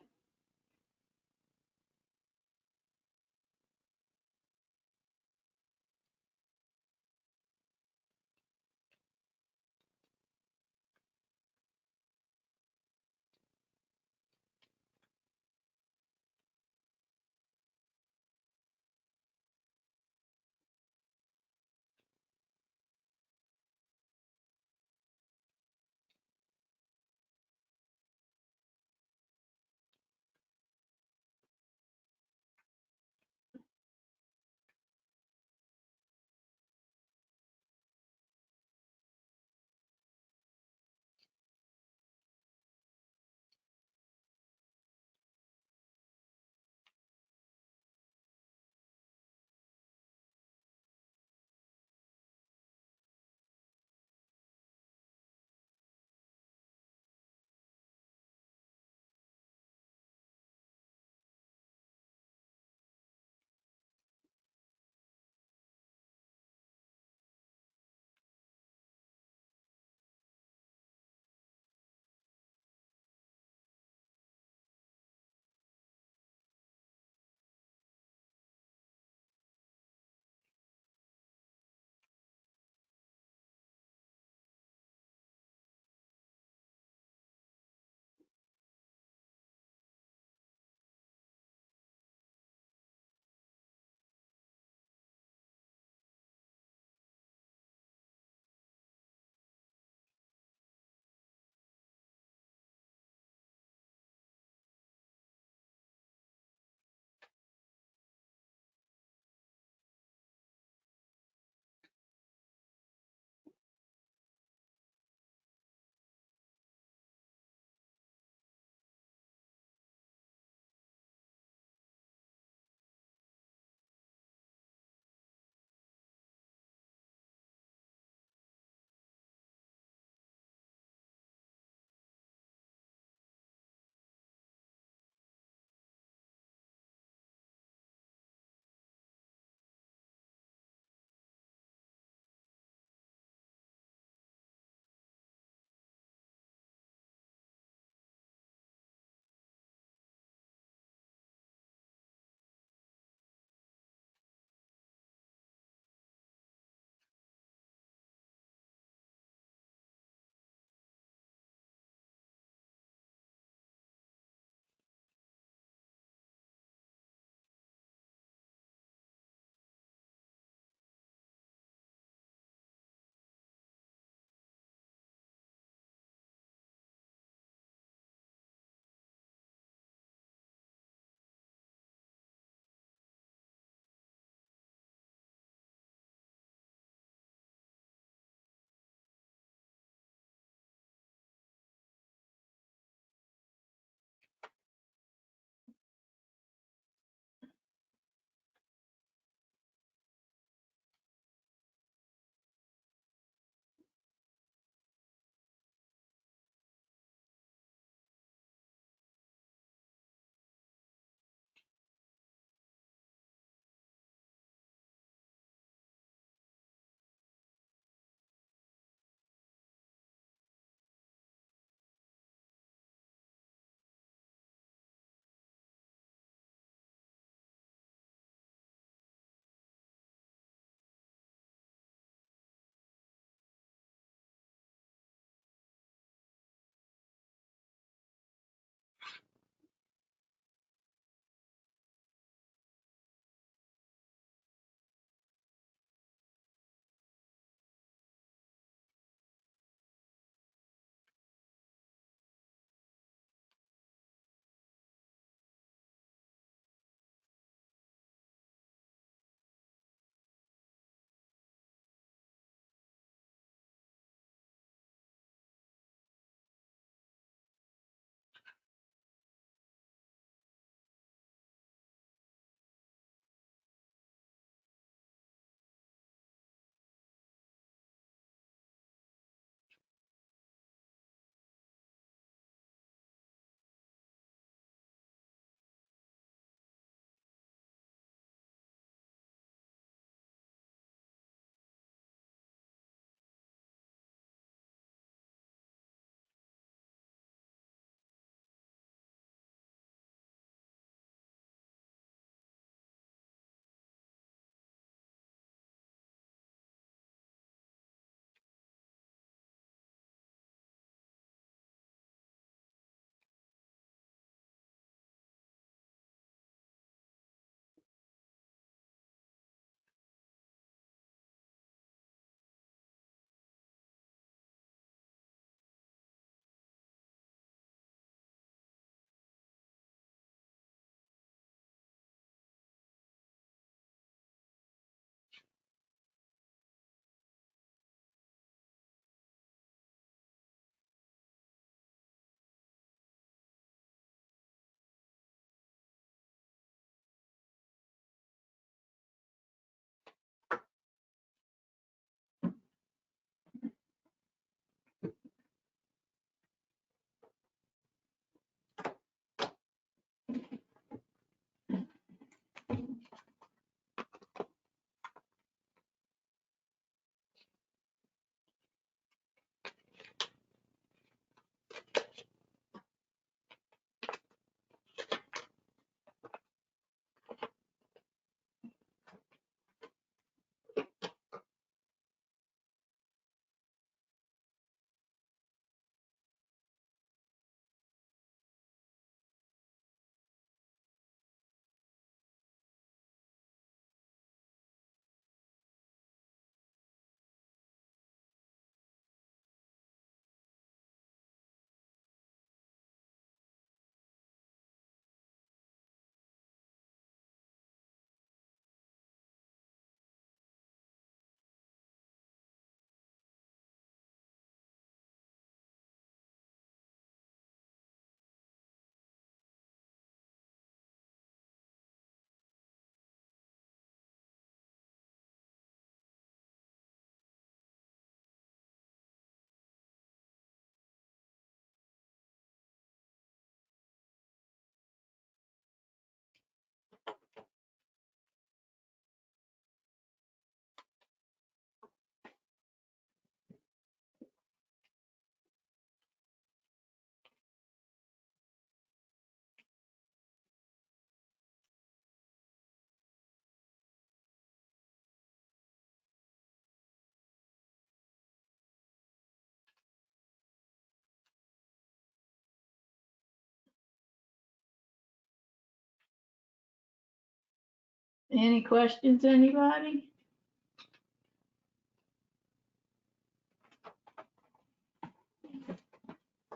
C: Any questions, anybody?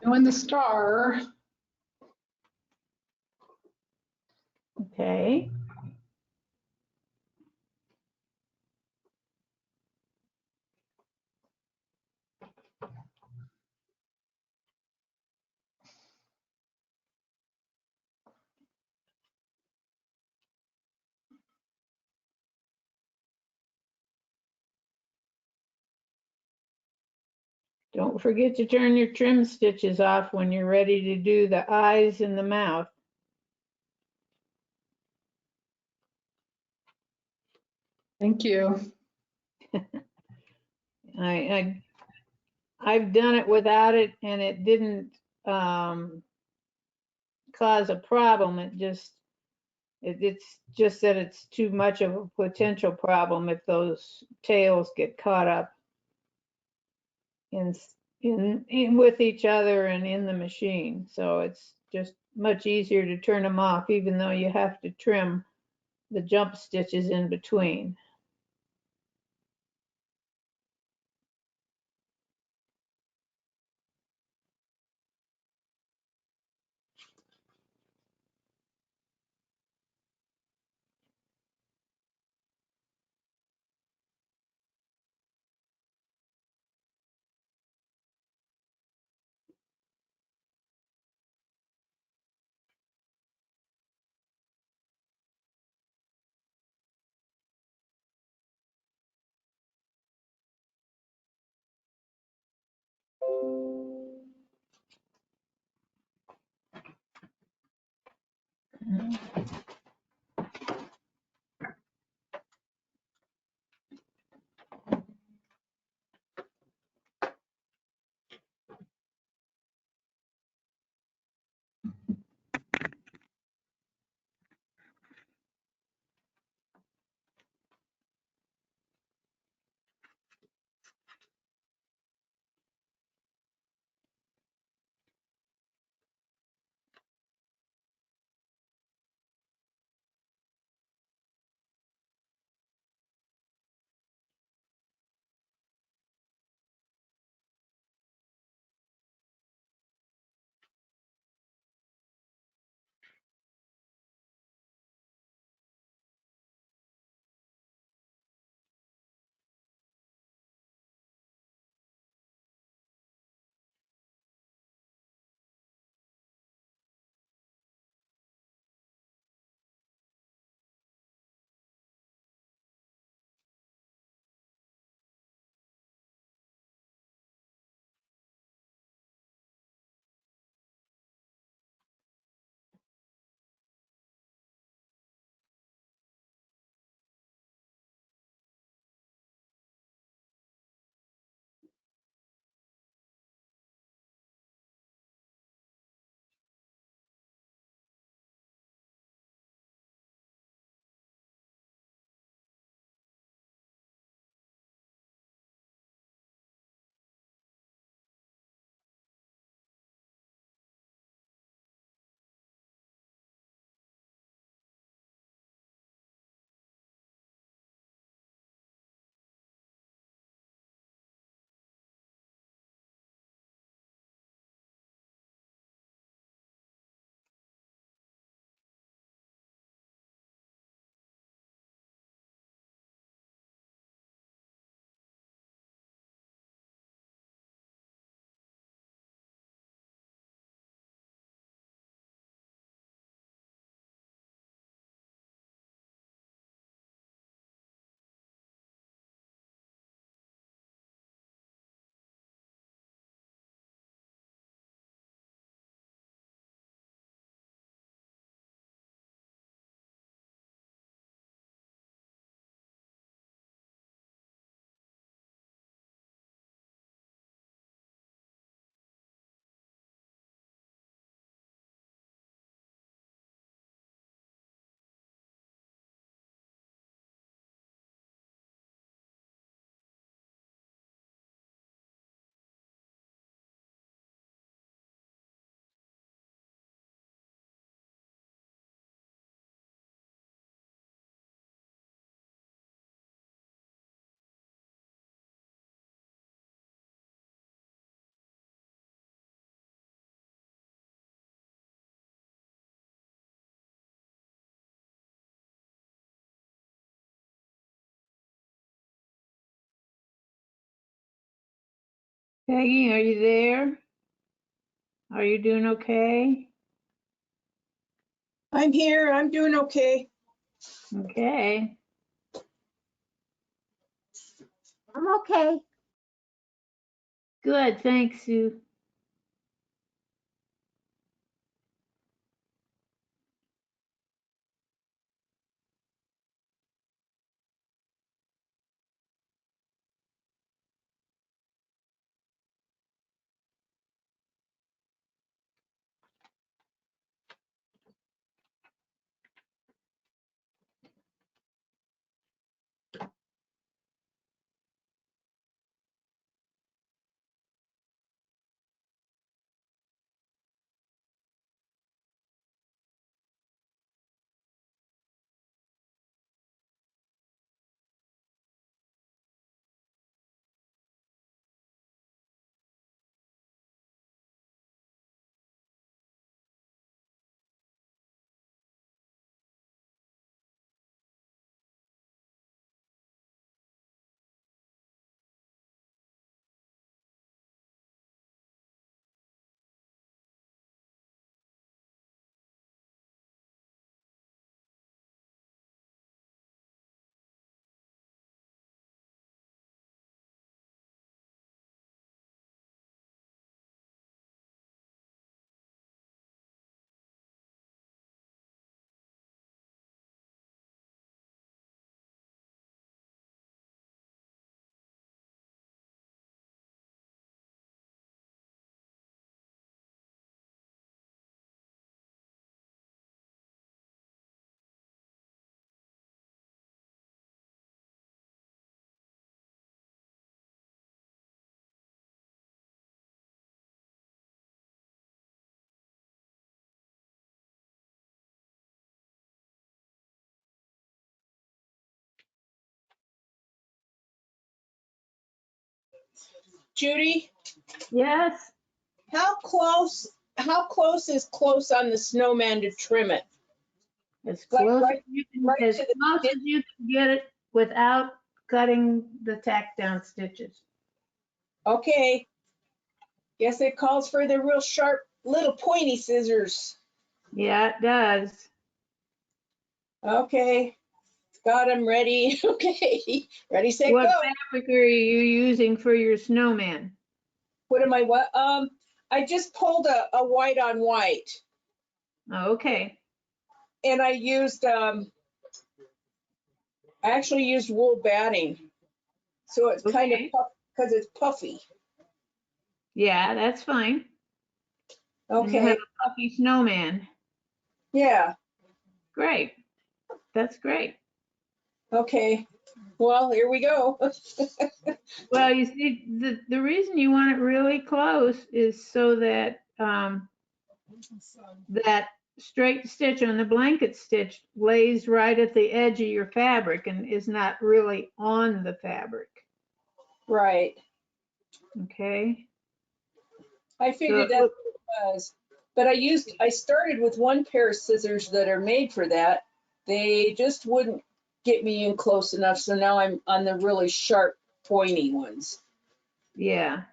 A: Doing the star.
C: Okay. Don't forget to turn your trim stitches off when you're ready to do the eyes and the mouth.
A: Thank you.
C: I've done it without it and it didn't cause a problem. It's just that it's too much of a potential problem if those tails get caught up in with each other and in the machine. So it's just much easier to turn them off, even though you have to trim the jump stitches in between. Peggy, are you there? Are you doing okay?
D: I'm here. I'm doing okay.
C: Okay.
G: I'm okay.
C: Good, thanks, Sue.
D: Judy,
C: Yes,
D: how close is close on the snowman to trim it?
C: as
D: Like
C: close
D: right,
C: as you can,
D: right
C: as
D: to the
C: close
D: tip?
C: as you can get it without cutting the tack down stitches.
D: Okay. Guess it calls for the real sharp little pointy scissors.
C: Yeah, it does.
D: Okay. Got them ready. Okay. Ready, set,
C: What
D: go.
C: fabric are you using for your snowman?
D: What am I, what? I just pulled a white on white
C: Oh, okay,
D: and I actually used wool batting. So it's kind of
C: okay.
D: puff, because it's puffy.
C: Yeah, that's fine. And you have
D: Okay.
C: a puffy snowman.
D: Yeah.
C: Great. That's great.
D: Okay. Well, here we go.
C: Well, you see, the reason you want it really close is so that that straight stitch on the blanket stitch lays right at the edge of your fabric and is not really on the fabric.
D: Right.
C: Okay.
D: I
C: So
D: figured that's what it was. But I started with one pair of scissors that are made for that. They just wouldn't get me in close enough. So now I'm on the really sharp, pointy ones.
C: yeah,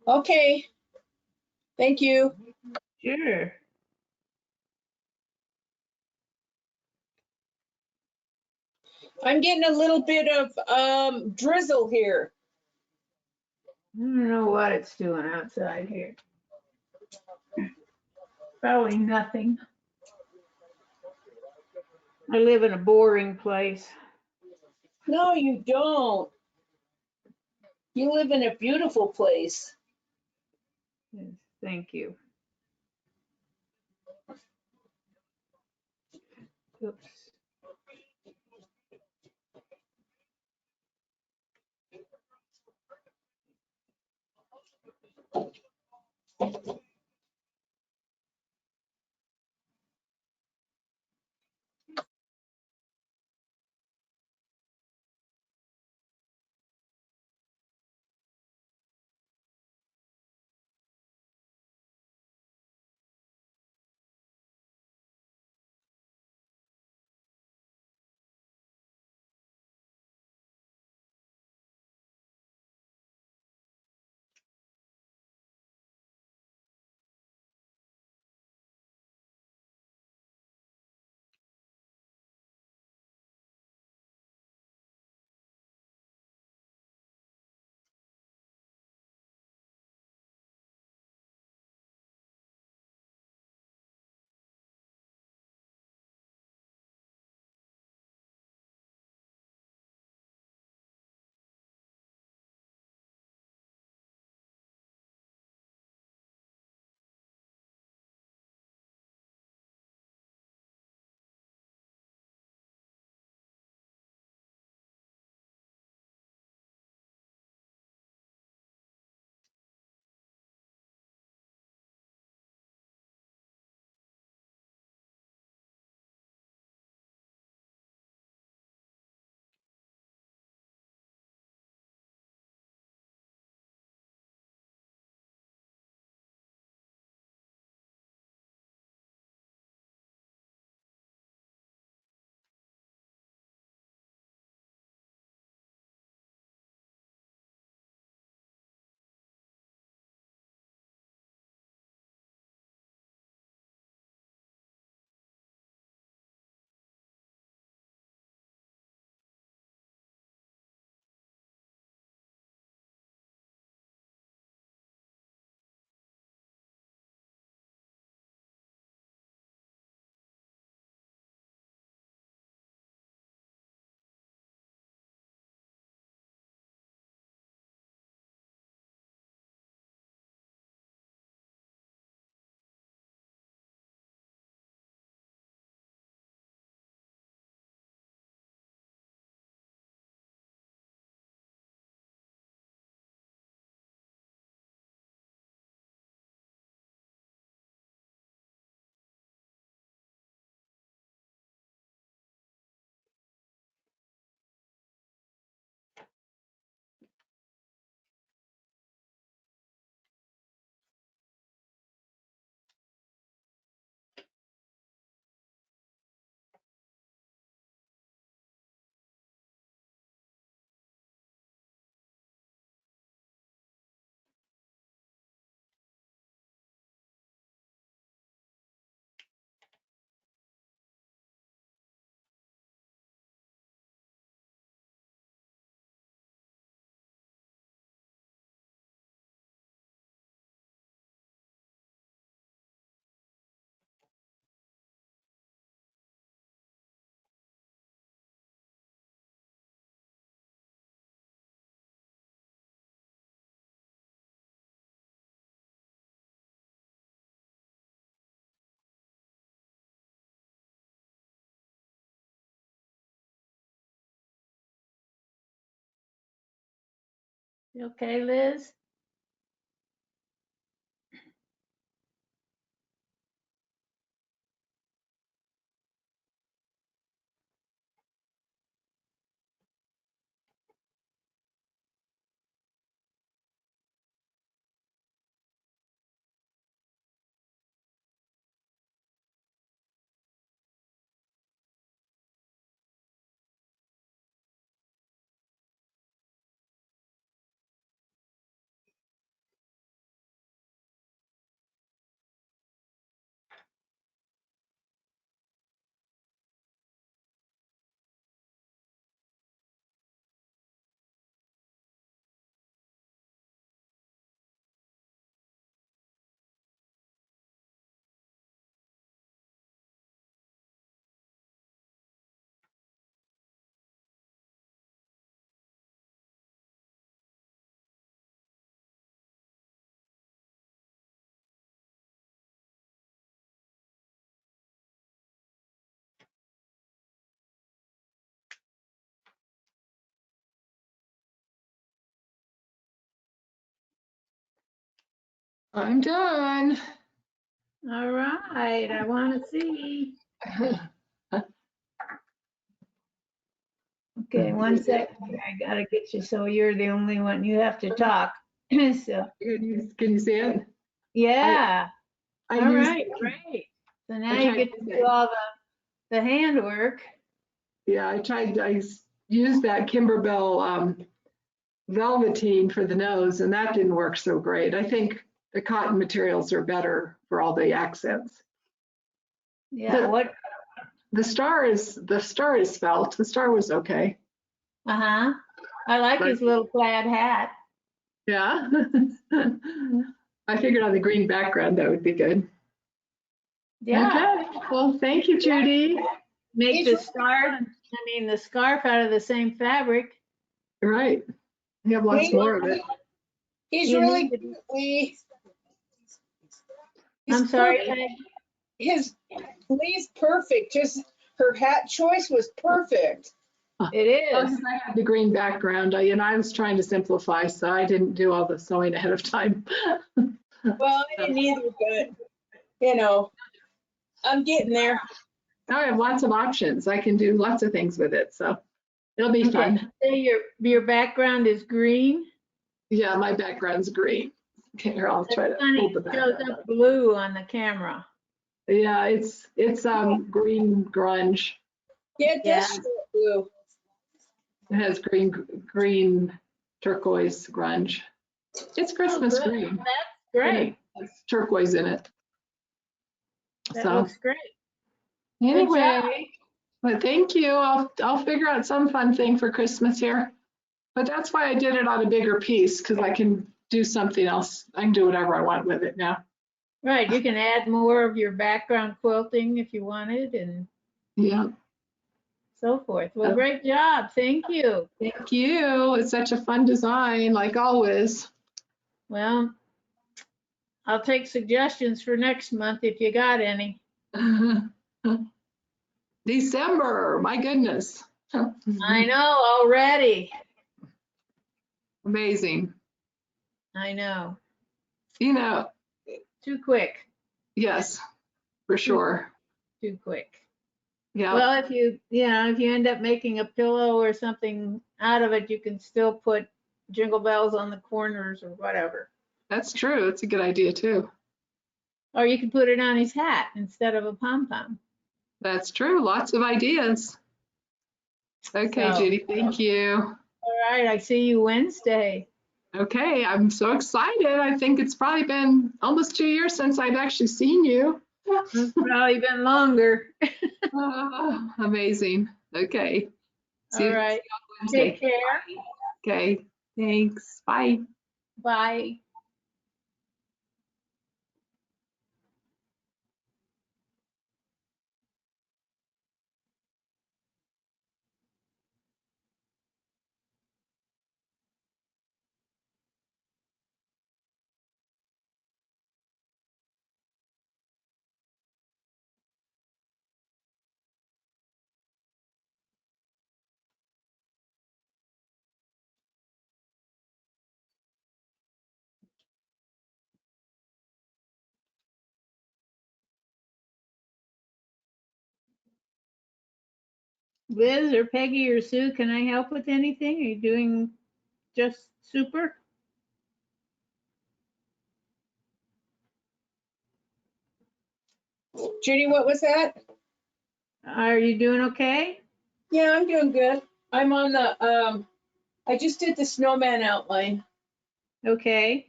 D: Okay. Thank you.
C: sure.
D: I'm getting a little bit of drizzle here.
C: I don't know what it's doing outside here. Probably nothing. I live in a boring place.
D: No, you don't. You live in a beautiful place.
C: Yes, thank you. Oops. You okay, Liz?
A: I'm done.
C: All right, I want to see. Okay, one second. I gotta get you so you're the only one. You have to talk. So,
A: Can you see it?
C: yeah.
A: I
C: All
A: used,
C: right, great. So now
A: I
C: you
A: tried
C: get to
A: to
C: do
A: say-
C: all the handwork.
A: Yeah, used that Kimberbell velveteen for the nose, and that didn't work so great. I think the cotton materials are better for all the accents.
C: Yeah, what?
A: The star is felt. The star was okay.
C: Uh-huh. I like
A: Right.
C: his little plaid hat.
A: Yeah. I figured on the green background that would be good.
C: Yeah.
A: Okay. Well, thank you, Judy.
C: Make the the scarf out of the same fabric.
A: Right. We have lots more of it.
D: He's
C: You
D: really
C: need to-
D: cute, Lee.
C: I'm
D: He's
C: sorry,
D: perfect.
C: Peg.
D: Lee's perfect. Just her hat choice was perfect.
C: It
A: Well,
C: is.
A: 'cause I had the green background, I was trying to simplify, so I didn't do all the sewing ahead of time.
D: Well, I didn't either, but you know, I'm getting there.
A: I have lots of options. I can do lots of things with it, so it'll be
C: Okay.
A: fun.
C: Say your background is green.
A: Yeah, my background's green. Okay, here, I'll try to
C: It's funny,
A: hold the
C: it shows
A: background.
C: up blue on the camera.
A: Yeah, it's green grunge.
D: Yeah, it does show blue.
A: It has green turquoise grunge. It's Christmas
C: good.
A: green.
C: That's great.
A: It's turquoise in it.
C: That
A: So
C: looks great. Good
A: anyway, but thank you. I'll figure out some fun thing for Christmas here. But that's why I did it on a bigger piece, because I can do something else. I can do whatever I want with it now.
C: Right, you can add more of your background quilting if you wanted and
A: Yeah.
C: so forth. Well, great job. Thank you.
A: Thank you. It's such a fun design, like always.
C: Well, I'll take suggestions for next month if you got any.
A: December, my goodness.
C: I know already.
A: Amazing.
C: I know.
A: You know,
C: Too quick,
A: yes, for sure.
C: too quick.
A: Yeah,
C: Well, if you end up making a pillow or something out of it, you can still put jingle bells on the corners or whatever.
A: that's true. It's a good idea too.
C: Or you can put it on his hat instead of a pom-pom.
A: That's true. Lots of ideas. Okay,
C: So-
A: Judy, thank you.
C: All right, I see you Wednesday.
A: Okay, I'm so excited. I think it's probably been almost 2 years since I've actually seen you.
C: It's probably been longer.
A: Amazing. Okay. See
C: All
A: you
C: right,
A: on Wednesday.
C: take care.
A: Okay, thanks. Bye.
C: Bye. Liz or Peggy or Sue, can I help with anything? Are you doing just super?
D: Judy, what was that?
C: Are you doing okay?
D: Yeah, I'm doing good. I'm on the, I just did the Snowman Outline.
C: Okay.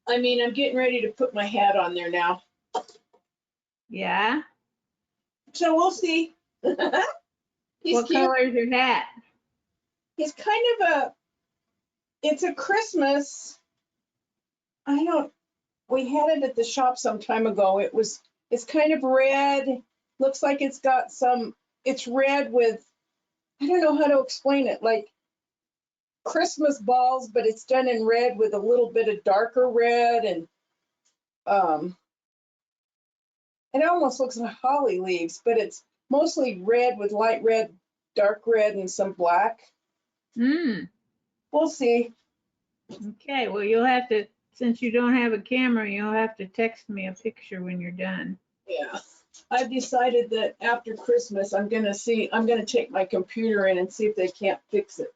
D: I mean, I'm getting ready to put my hat on there now.
C: Yeah.
D: So we'll see. He's
C: What
D: cute.
C: color is your hat?
D: He's kind of it's a Christmas. We had it at the shop some time ago. It's kind of red. Looks like it's got it's red with, I don't know how to explain it, like Christmas balls, but it's done in red with a little bit of darker red, and it almost looks like holly leaves, but it's mostly red with light red, dark red, and some black.
C: Hmm.
D: We'll see.
C: Okay, well, you'll have to, since you don't have a camera, you'll have to text me a picture when you're done.
D: Yeah. I've decided that after Christmas, I'm gonna take my computer in and see if they can't fix it.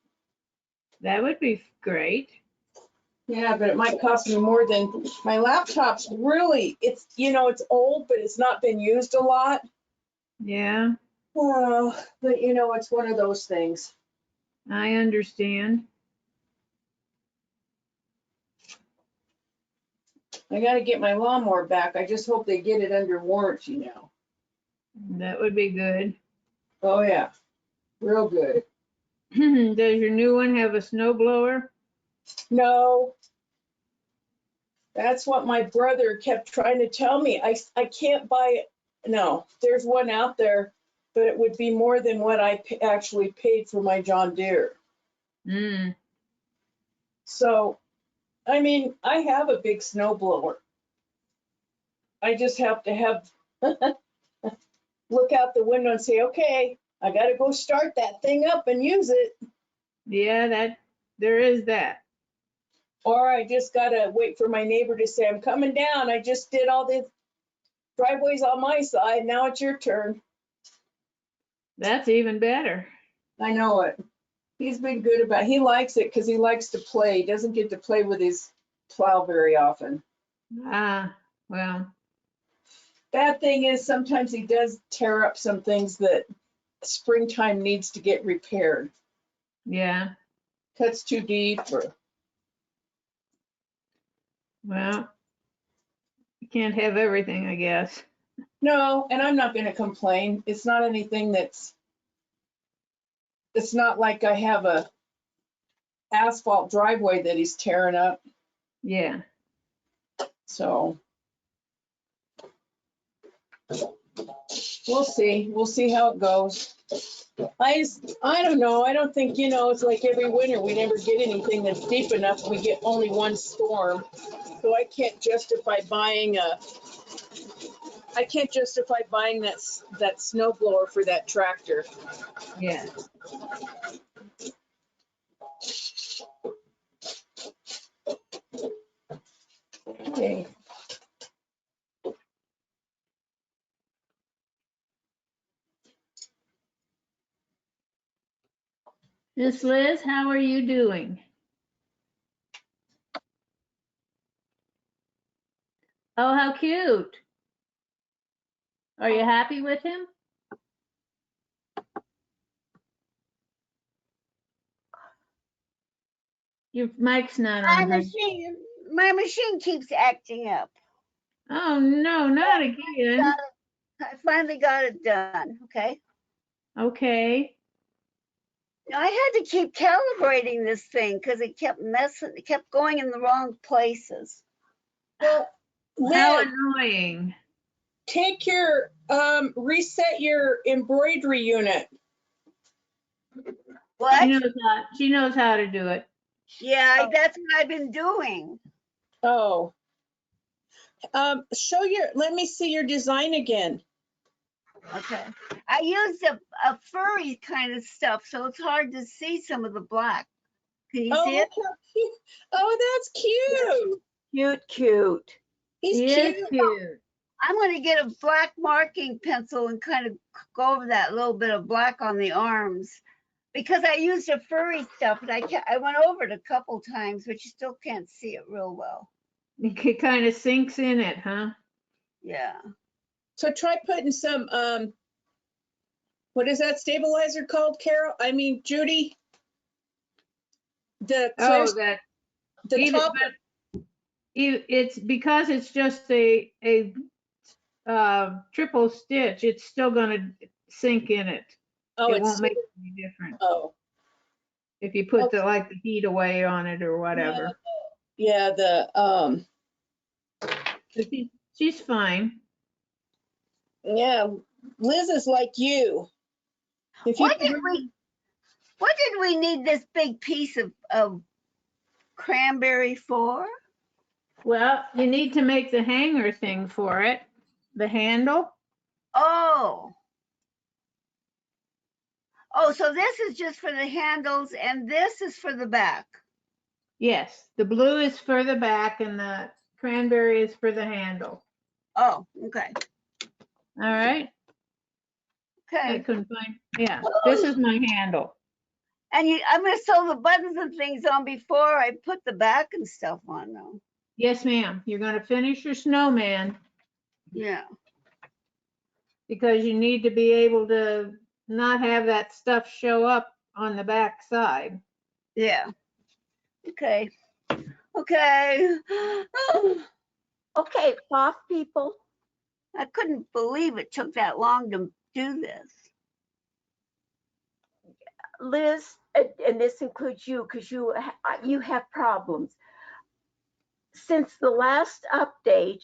C: That would be great.
D: Yeah, but it might cost me more than, my laptop's really, it's old, but it's not been used a lot.
C: Yeah,
D: Well, but it's one of those things.
C: I understand.
D: I gotta get my lawnmower back. I just hope they get it under warranty now.
C: That would be good.
D: Oh, yeah, real good.
C: Does your new one have a snow blower?
D: No, that's what my brother kept trying to tell me. I can't buy it. No, there's one out there, but it would be more than what I actually paid for my John Deere.
C: Mm.
D: So, I mean, I have a big snow blower. I just have to have look out the window and say, okay, I gotta go start that thing up and use it.
C: Yeah, there is that.
D: Or I just gotta wait for my neighbor to say, I'm coming down. I just did all the driveways on my side. Now it's your turn.
C: That's even better.
D: I know it. He's been good about, he likes it because he likes to play. He doesn't get to play with his plow very often.
C: Ah, well,
D: Bad thing is sometimes he does tear up some things that springtime needs to get repaired.
C: yeah.
D: Cuts too deep or,
C: Well, you can't have everything, I guess.
D: no, and I'm not gonna complain. It's not anything it's not like I have a asphalt driveway that he's tearing up.
C: Yeah.
D: So we'll see. We'll see how it goes. I don't know. I don't think, it's like every winter we never get anything that's deep enough. We get only one storm. So I can't justify buying that snow blower for that tractor.
C: Yeah.
D: Okay.
C: Miss Liz, how are you doing? Oh, how cute. Are you happy with him? Your mic's not
G: My
C: on, honey.
G: machine keeps acting up.
C: Oh, no, not again.
G: I finally got it done, okay?
C: Okay.
G: Now, I had to keep calibrating this thing because it kept going in the wrong places.
D: Well,
C: How
D: Liz,
C: annoying.
D: take your, reset your embroidery unit.
G: What?
C: She knows how to do it.
G: Yeah, that's what I've been doing.
D: Oh. Let me see your design again.
G: Okay. I used a furry kind of stuff, so it's hard to see some of the black. Can you see it?
D: Look how cute. Oh, that's cute.
G: Cute.
D: He's
C: He
D: cute.
C: is cute.
G: I'm gonna get a black marking pencil and kind of go over that little bit of black on the arms. Because I used a furry stuff and I went over it a couple times, but you still can't see it real well.
C: It kind of sinks in it, huh?
G: Yeah.
D: So try putting some, what is that stabilizer called, Carol? I mean, Judy? The clear,
C: Oh, that
D: the
C: even,
D: top,
C: but it's because it's just a triple stitch, it's still gonna sink in it.
D: oh,
C: It
D: it's,
C: won't make any difference
D: oh,
C: if you put
D: Okay.
C: the like the heat away on it or whatever.
D: yeah,
C: But she's fine.
D: yeah, Liz is like you. If you,
G: What did we need this big piece of cranberry for?
C: Well, you need to make the hanger thing for it, the handle.
G: Oh. Oh, so this is just for the handles and this is for the back.
C: Yes, the blue is for the back and the cranberry is for the handle.
G: Oh, okay.
C: All right. I
G: Okay.
C: couldn't find, yeah, this is my handle.
G: And I'm gonna sew the buttons and things on before I put the back and stuff on though.
C: Yes, ma'am. You're going to finish your snowman
G: Yeah.
C: because you need to be able to not have that stuff show up on the back side.
G: Yeah. Okay. Okay.
H: Okay, Pfaff people.
G: I couldn't believe it took that long to do this.
H: Liz, and this includes you because you have problems. Since the last update,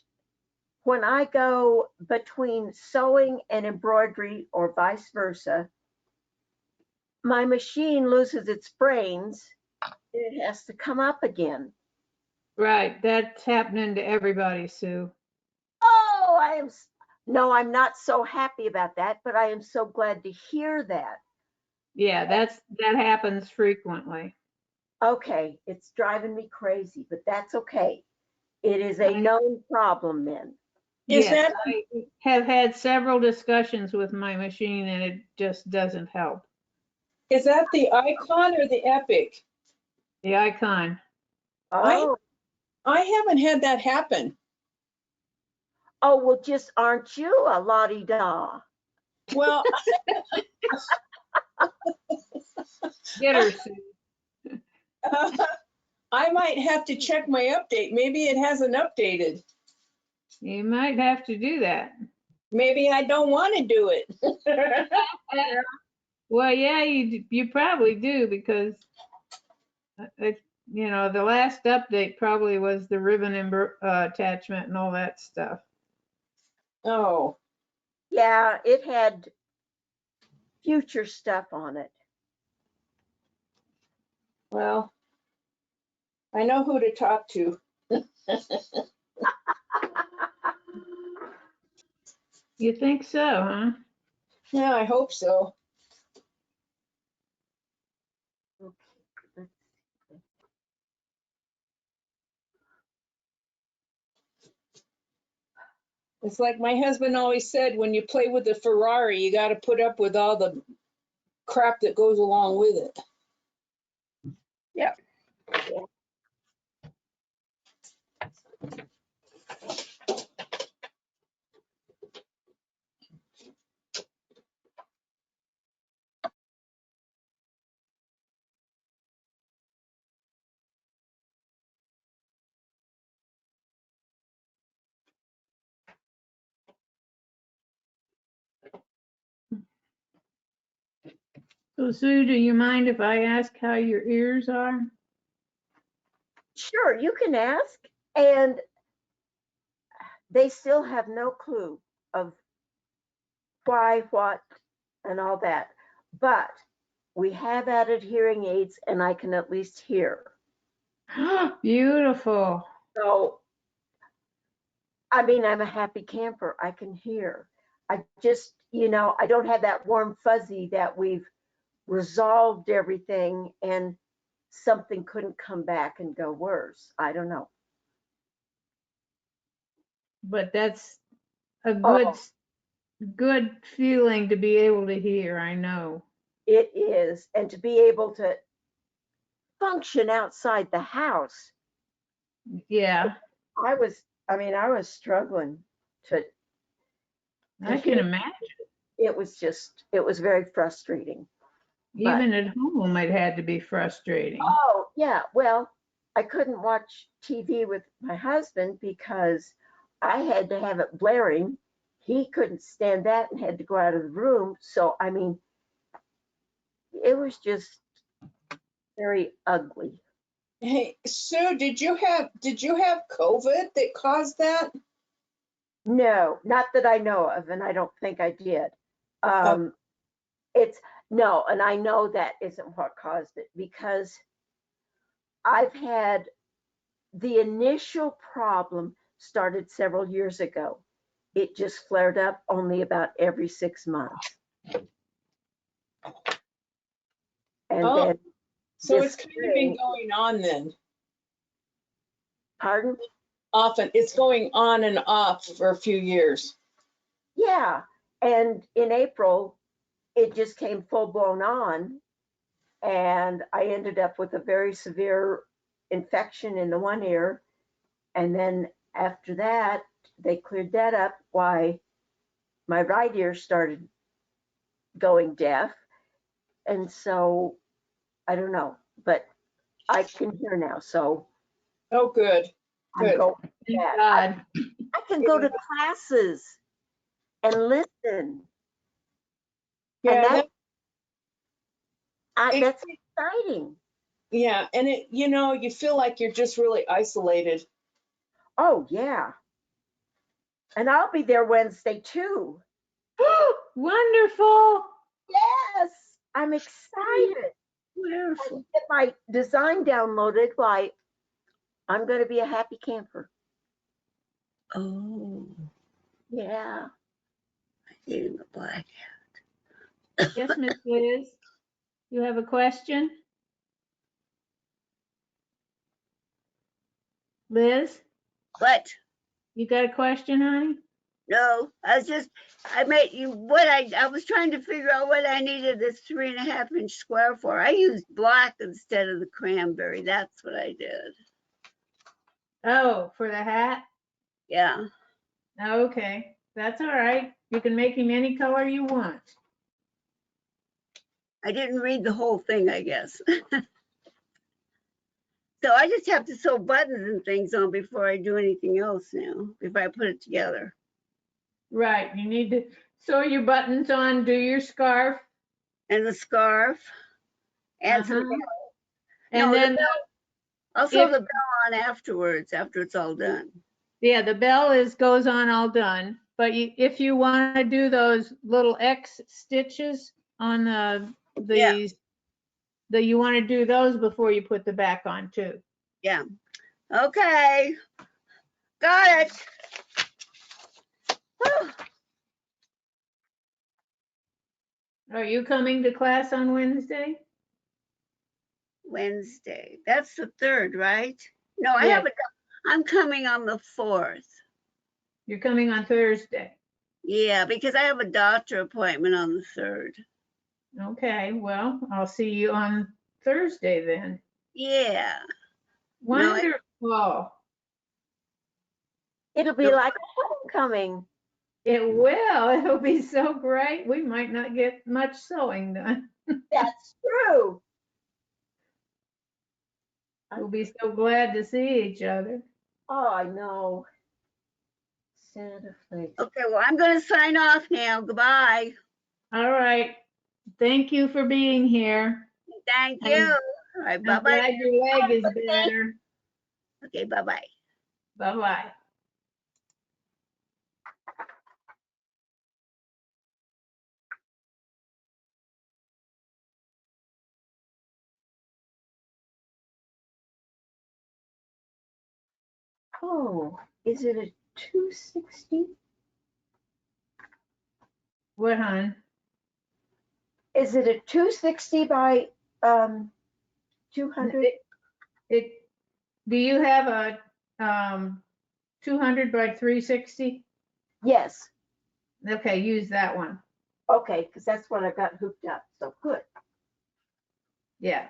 H: when I go between sewing and embroidery or vice versa, my machine loses its brains. It has to come up again.
C: Right, that's happening to everybody, Sue.
H: Oh, no, I'm not so happy about that, but I am so glad to hear that.
C: Yeah, that happens frequently.
H: Okay, it's driving me crazy, but that's okay. It is a known problem then.
D: is
C: Yes,
D: that,
C: I have had several discussions with my machine and it just doesn't help.
D: is that the icon or the epic?
C: The icon.
H: Oh,
D: I haven't had that happen.
H: oh, well, just aren't you a la-di-da?
D: Well,
C: Get her, Sue.
D: I might have to check my update. Maybe it hasn't updated.
C: You might have to do that.
D: Maybe I don't want to do it.
C: Well, yeah, you probably do because the last update probably was the ribbon attachment and all that stuff.
D: Oh,
H: Yeah, it had future stuff on it.
D: well, I know who to talk to.
C: You think so, huh?
D: Yeah, I hope so. It's like my husband always said, when you play with the Ferrari, you got to put up with all the crap that goes along with it.
G: Yeah.
C: So Sue, do you mind if I ask how your ears are?
H: Sure, you can ask. And they still have no clue of why, what, and all that. But we have added hearing aids and I can at least hear.
C: Beautiful.
H: So, I mean, I'm a happy camper. I can hear. I just, I don't have that warm fuzzy that we've resolved everything and something couldn't come back and go worse. I don't know.
C: But that's a good feeling to be able to hear, I know.
H: It is. And to be able to function outside the house,
C: Yeah,
H: I was struggling to
C: I can imagine.
H: it was very frustrating. But-
C: Even at home, it had to be frustrating.
H: Oh, yeah. Well, I couldn't watch TV with my husband because I had to have it blaring. He couldn't stand that and had to go out of the room. So, I mean, it was just very ugly.
D: Hey, Sue, did you have COVID that caused that?
H: No, not that I know of, and I don't think I did.
D: Oh.
H: It's no, and I know that isn't what caused it because I've had the initial problem started several years ago. It just flared up only about every 6 months. And
D: Oh,
H: then,
D: So
H: this
D: it's kind of been
H: spring-
D: going on then.
H: pardon?
D: Often it's going on and off for a few years.
H: Yeah. And in April, it just came full blown on. And I ended up with a very severe infection in the one ear. And then after that, they cleared that up. Why my right ear started going deaf. And so I don't know, but I can hear now. So
D: Oh, good.
H: I'm
D: Good.
H: going with
C: Thank
H: that.
C: God.
H: I can go to classes and listen.
D: Yeah,
H: And
D: It-
H: that's exciting.
D: yeah, and you feel like you're just really isolated.
H: Oh, yeah. And I'll be there Wednesday too.
C: Wonderful.
H: Yes, I'm excited.
C: Wonderful.
H: Get my design downloaded. Why, I'm going to be a happy camper.
G: Oh,
H: Yeah.
G: in the black.
C: Yes, Miss Liz, you have a question? Liz,
G: What?
C: you got a question, honey?
G: No, I was trying to figure out what I needed this 3.5-inch square for. I used black instead of the cranberry. That's what I did.
C: Oh, for the hat?
G: Yeah.
C: Okay, that's all right. You can make him any color you want.
G: I didn't read the whole thing, I guess. So I just have to sew buttons and things on before I do anything else now, before I put it together.
C: Right, you need to sew your buttons on, do your scarf.
G: And the scarf. And some
C: Uh-huh.
G: bell.
C: And
G: No,
C: then,
G: I'll sew
C: if-
G: the bell on afterwards, after it's all done.
C: yeah, the bell goes on all done. But if you want to do those little X stitches on you want to do those before you put the back on too.
G: Yeah. Okay. Got it. Whew.
C: Are you coming to class on Wednesday?
G: Wednesday. That's the 3rd, right? No,
C: Yeah.
G: I'm coming on the 4th.
C: You're coming on Thursday.
G: Yeah, because I have a doctor appointment on the 3rd.
C: Okay, well, I'll see you on Thursday then.
G: Yeah. No,
C: Wonderful.
H: It'll be like a homecoming.
C: It will. It'll be so great. We might not get much sewing done.
H: That's true.
C: We'll be so glad to see each other.
H: Oh, I know. Santa flakes.
G: okay, well, I'm going to sign off now. Goodbye.
C: All right. Thank you for being here.
G: Thank
C: I'm-
G: you. All right,
C: I'm
G: bye-bye.
C: glad your leg is better.
G: Okay, bye-bye.
C: Bye-bye.
H: Oh, is it a 260?
C: What, hon?
H: Is it a 260 by 200?
C: Do you have a 200 by 360?
H: Yes.
C: Okay, use that one.
H: Okay, because that's what I got hooked up. So good.
C: Yeah.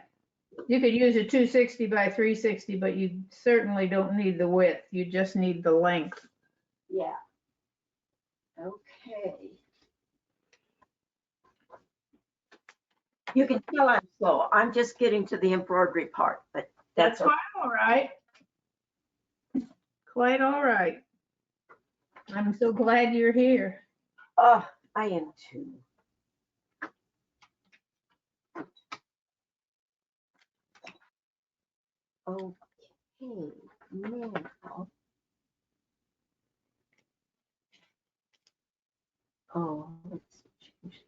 C: You could use a 260 by 360, but you certainly don't need the width. You just need the length.
H: Yeah. Okay. You can tell I'm slow. I'm just getting to the embroidery part, but
C: That's
H: that's okay.
C: quite all right. Quite all right. I'm so glad you're here.
H: Oh, I am too. Okay, now. Oh, let's change.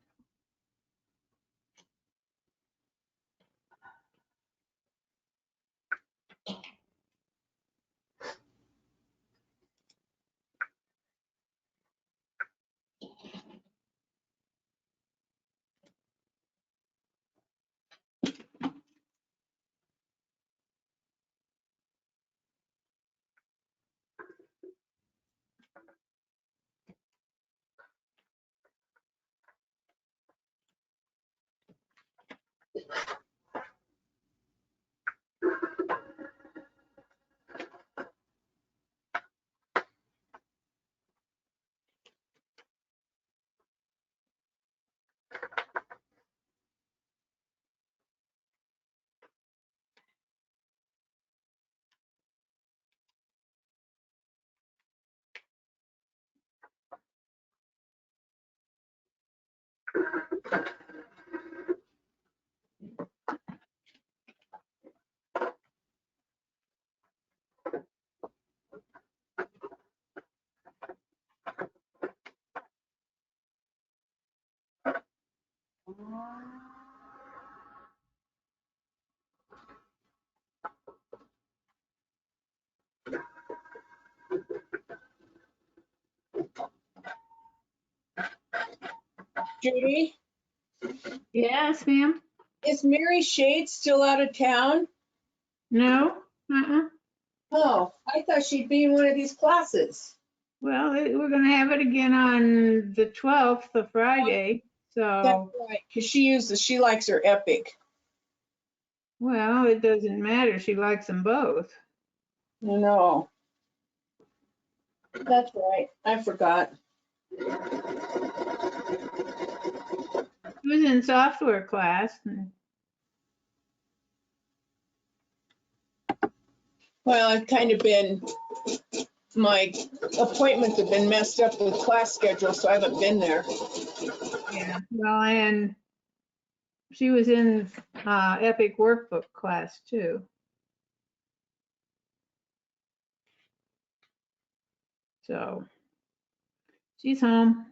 D: Judy,
C: Yes, ma'am?
D: is Mary Shade still out of town?
C: No? Uh-uh.
D: Oh, I thought she'd be in one of these classes.
C: Well, we're gonna have it again on the 12th, the Friday.
D: That's
C: So,
D: right, because she likes her epic.
C: well, it doesn't matter. She likes them both.
D: No. That's right. I forgot.
C: She was in software class.
D: Well, I've kind of been, my appointments have been messed up with class schedule, so I haven't been there.
C: Yeah. Well, and she was in Epic Workbook class too. So she's home.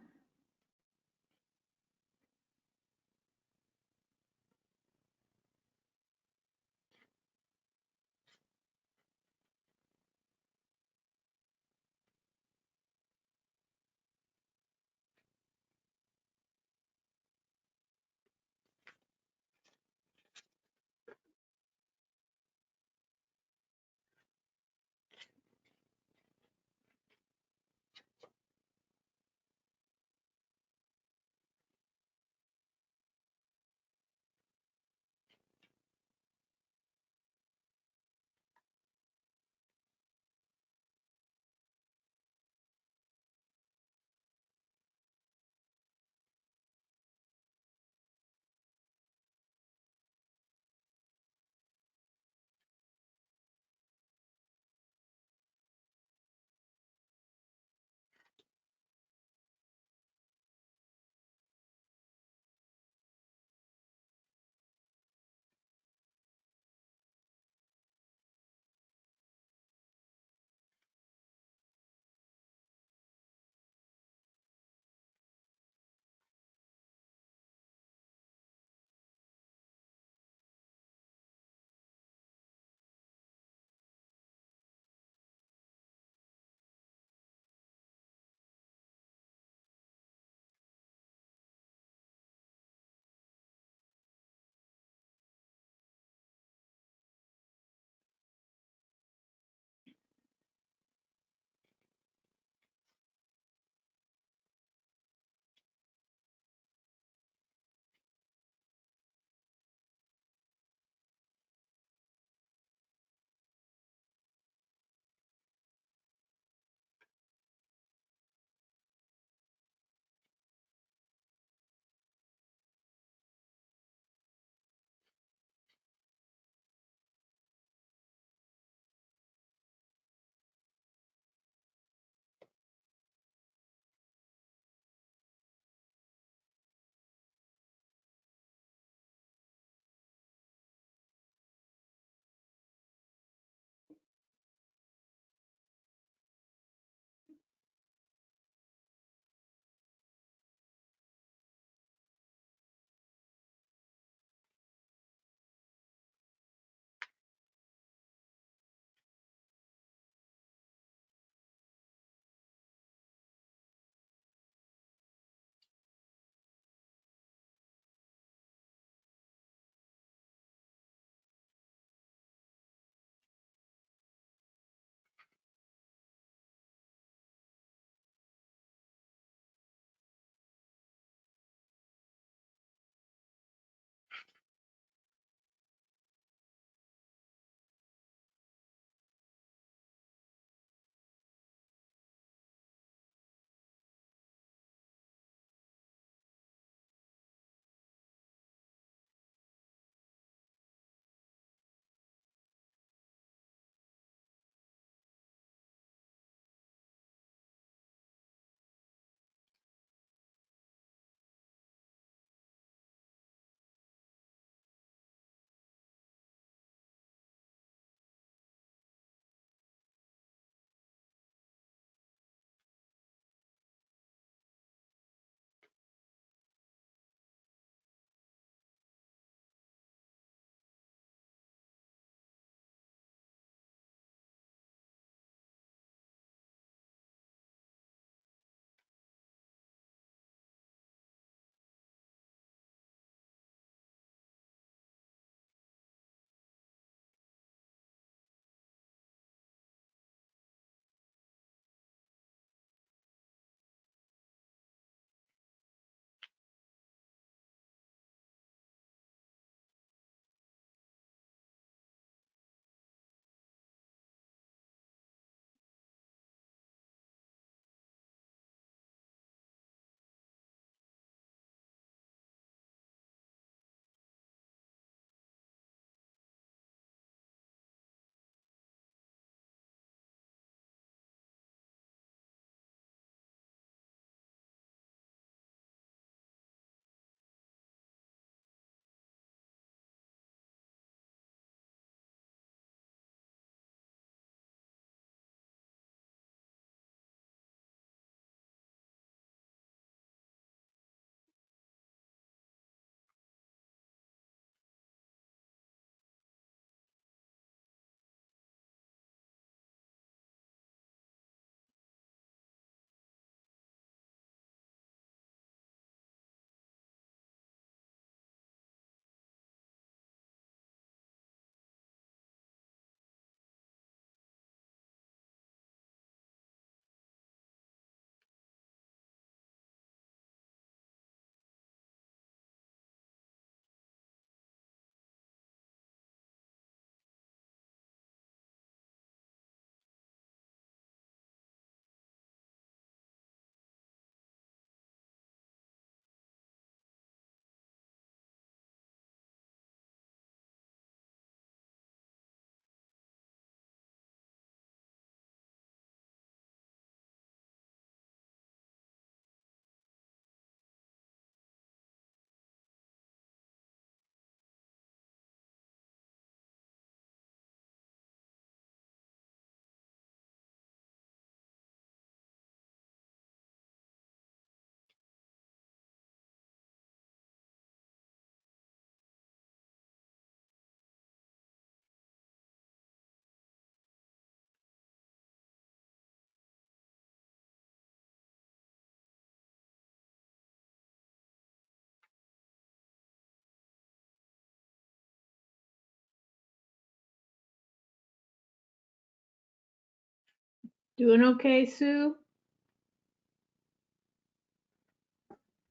C: Doing okay, Sue?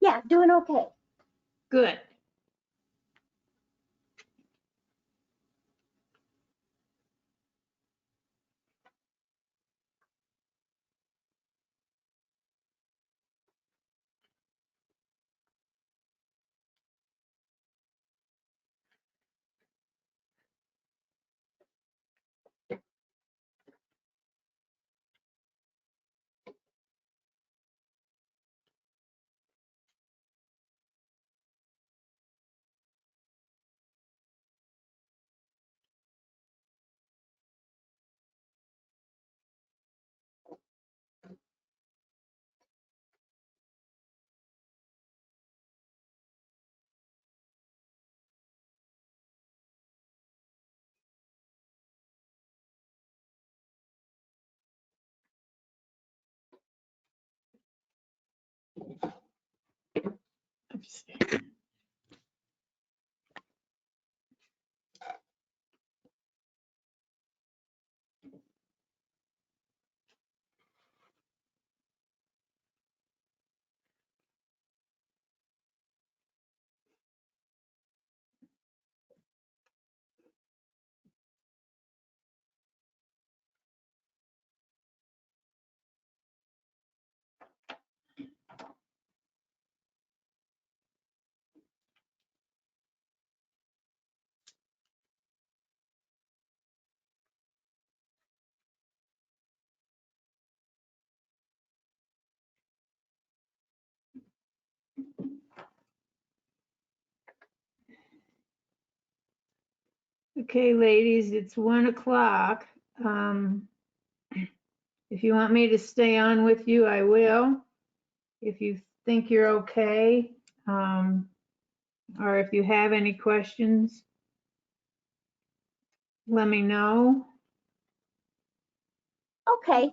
H: Yeah, doing okay.
C: Good. Oops. Okay, ladies, it's 1 o'clock. If you want me to stay on with you, I will. If you think you're okay, or if you have any questions, let me know.
H: Okay,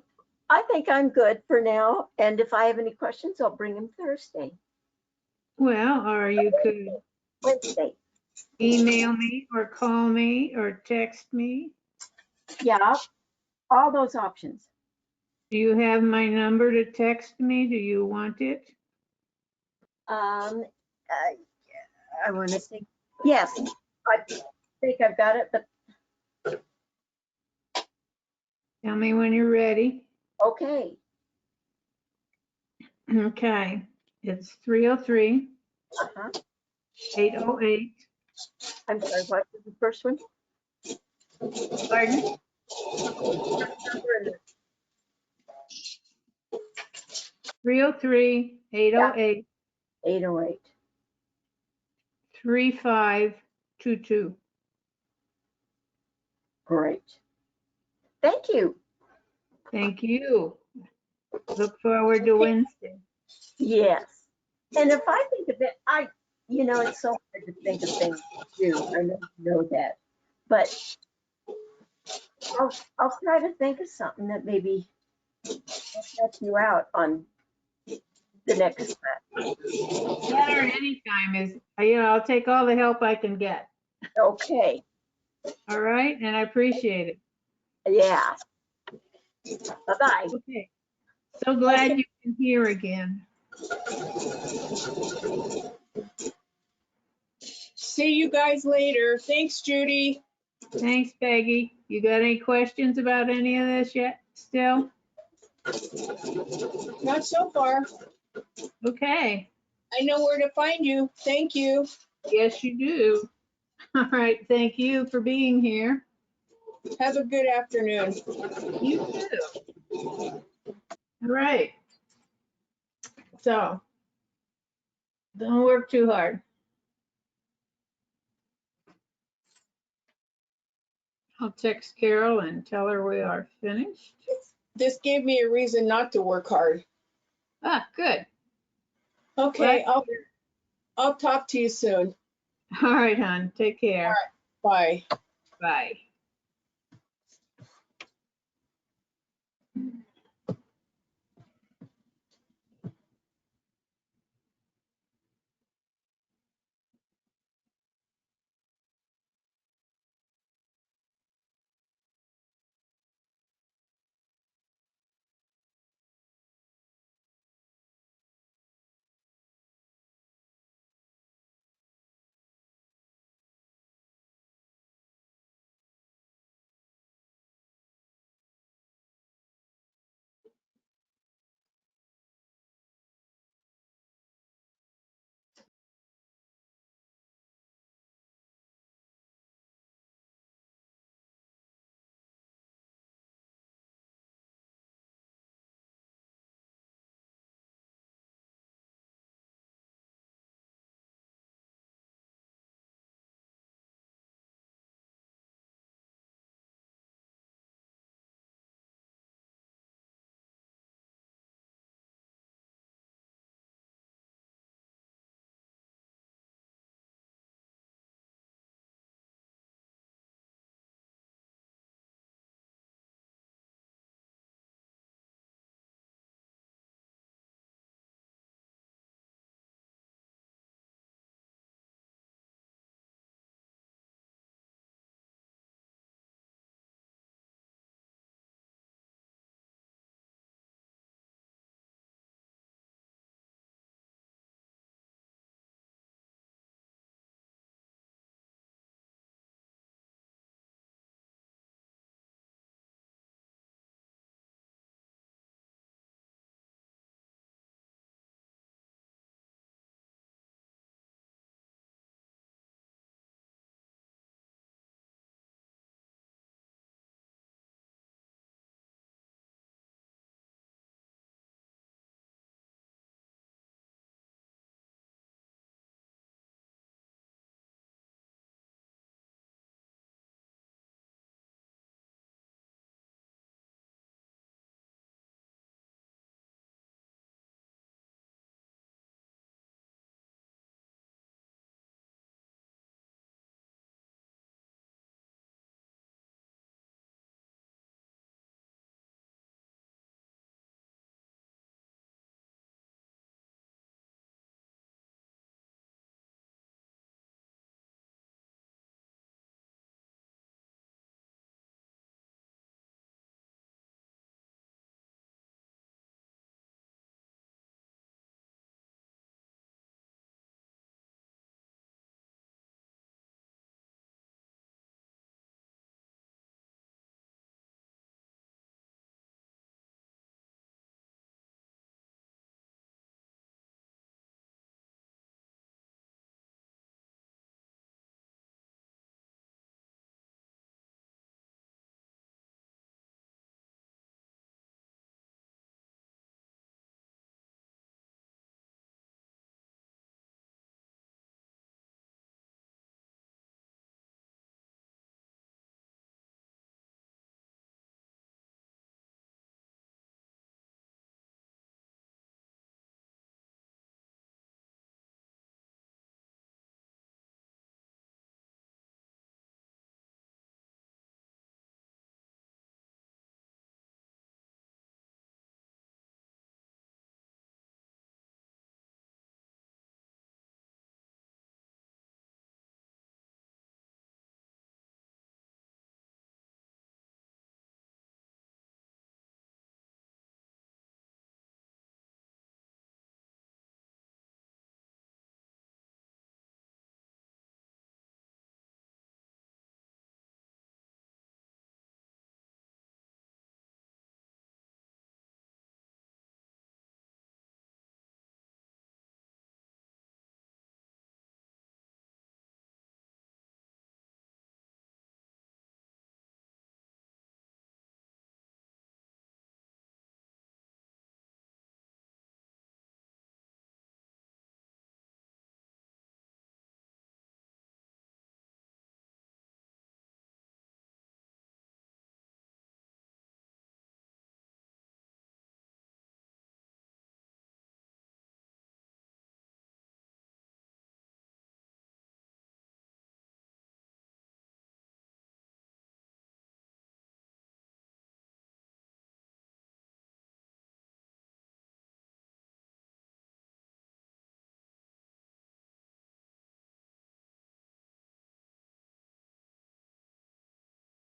H: I think I'm good for now. And if I have any questions, I'll bring them Thursday,
C: Well, or you could
H: Wednesday.
C: email me or call me or text me.
H: Yeah, all those options.
C: Do you have my number to text me? Do you want it?
H: Um, I want to think. Yes, I think I've got it, but
C: Tell me when you're ready.
H: okay.
C: Okay, it's 303
H: Uh-huh.
C: 808.
H: I'm sorry, what was the first one?
C: Pardon? 303 808
H: 808.
C: 3522.
H: Great. Thank you.
C: Thank you. Look forward to Wednesday.
H: Yes. And if I think of it, it's so hard to think of things to do. I know you know that. But I'll try to think of something that maybe will help you out on the next time.
C: That or any time is, I'll take all the help I can get.
H: Okay.
C: All right, and I appreciate it.
H: Yeah. Bye-bye.
C: Okay. So glad you can hear again.
D: See you guys later. Thanks, Judy.
C: Thanks, Peggy. You got any questions about any of this yet still?
D: Not so far.
C: Okay.
D: I know where to find you. Thank you.
C: Yes, you do. All right. Thank you for being here.
D: Have a good afternoon.
C: You too. All right. So don't work too hard. I'll text Carol and tell her we are finished.
D: This gave me a reason not to work hard.
C: Ah, good.
D: Okay,
C: Well,
D: I'll talk to you soon.
C: all right, hon. Take care.
D: Bye.
C: Bye.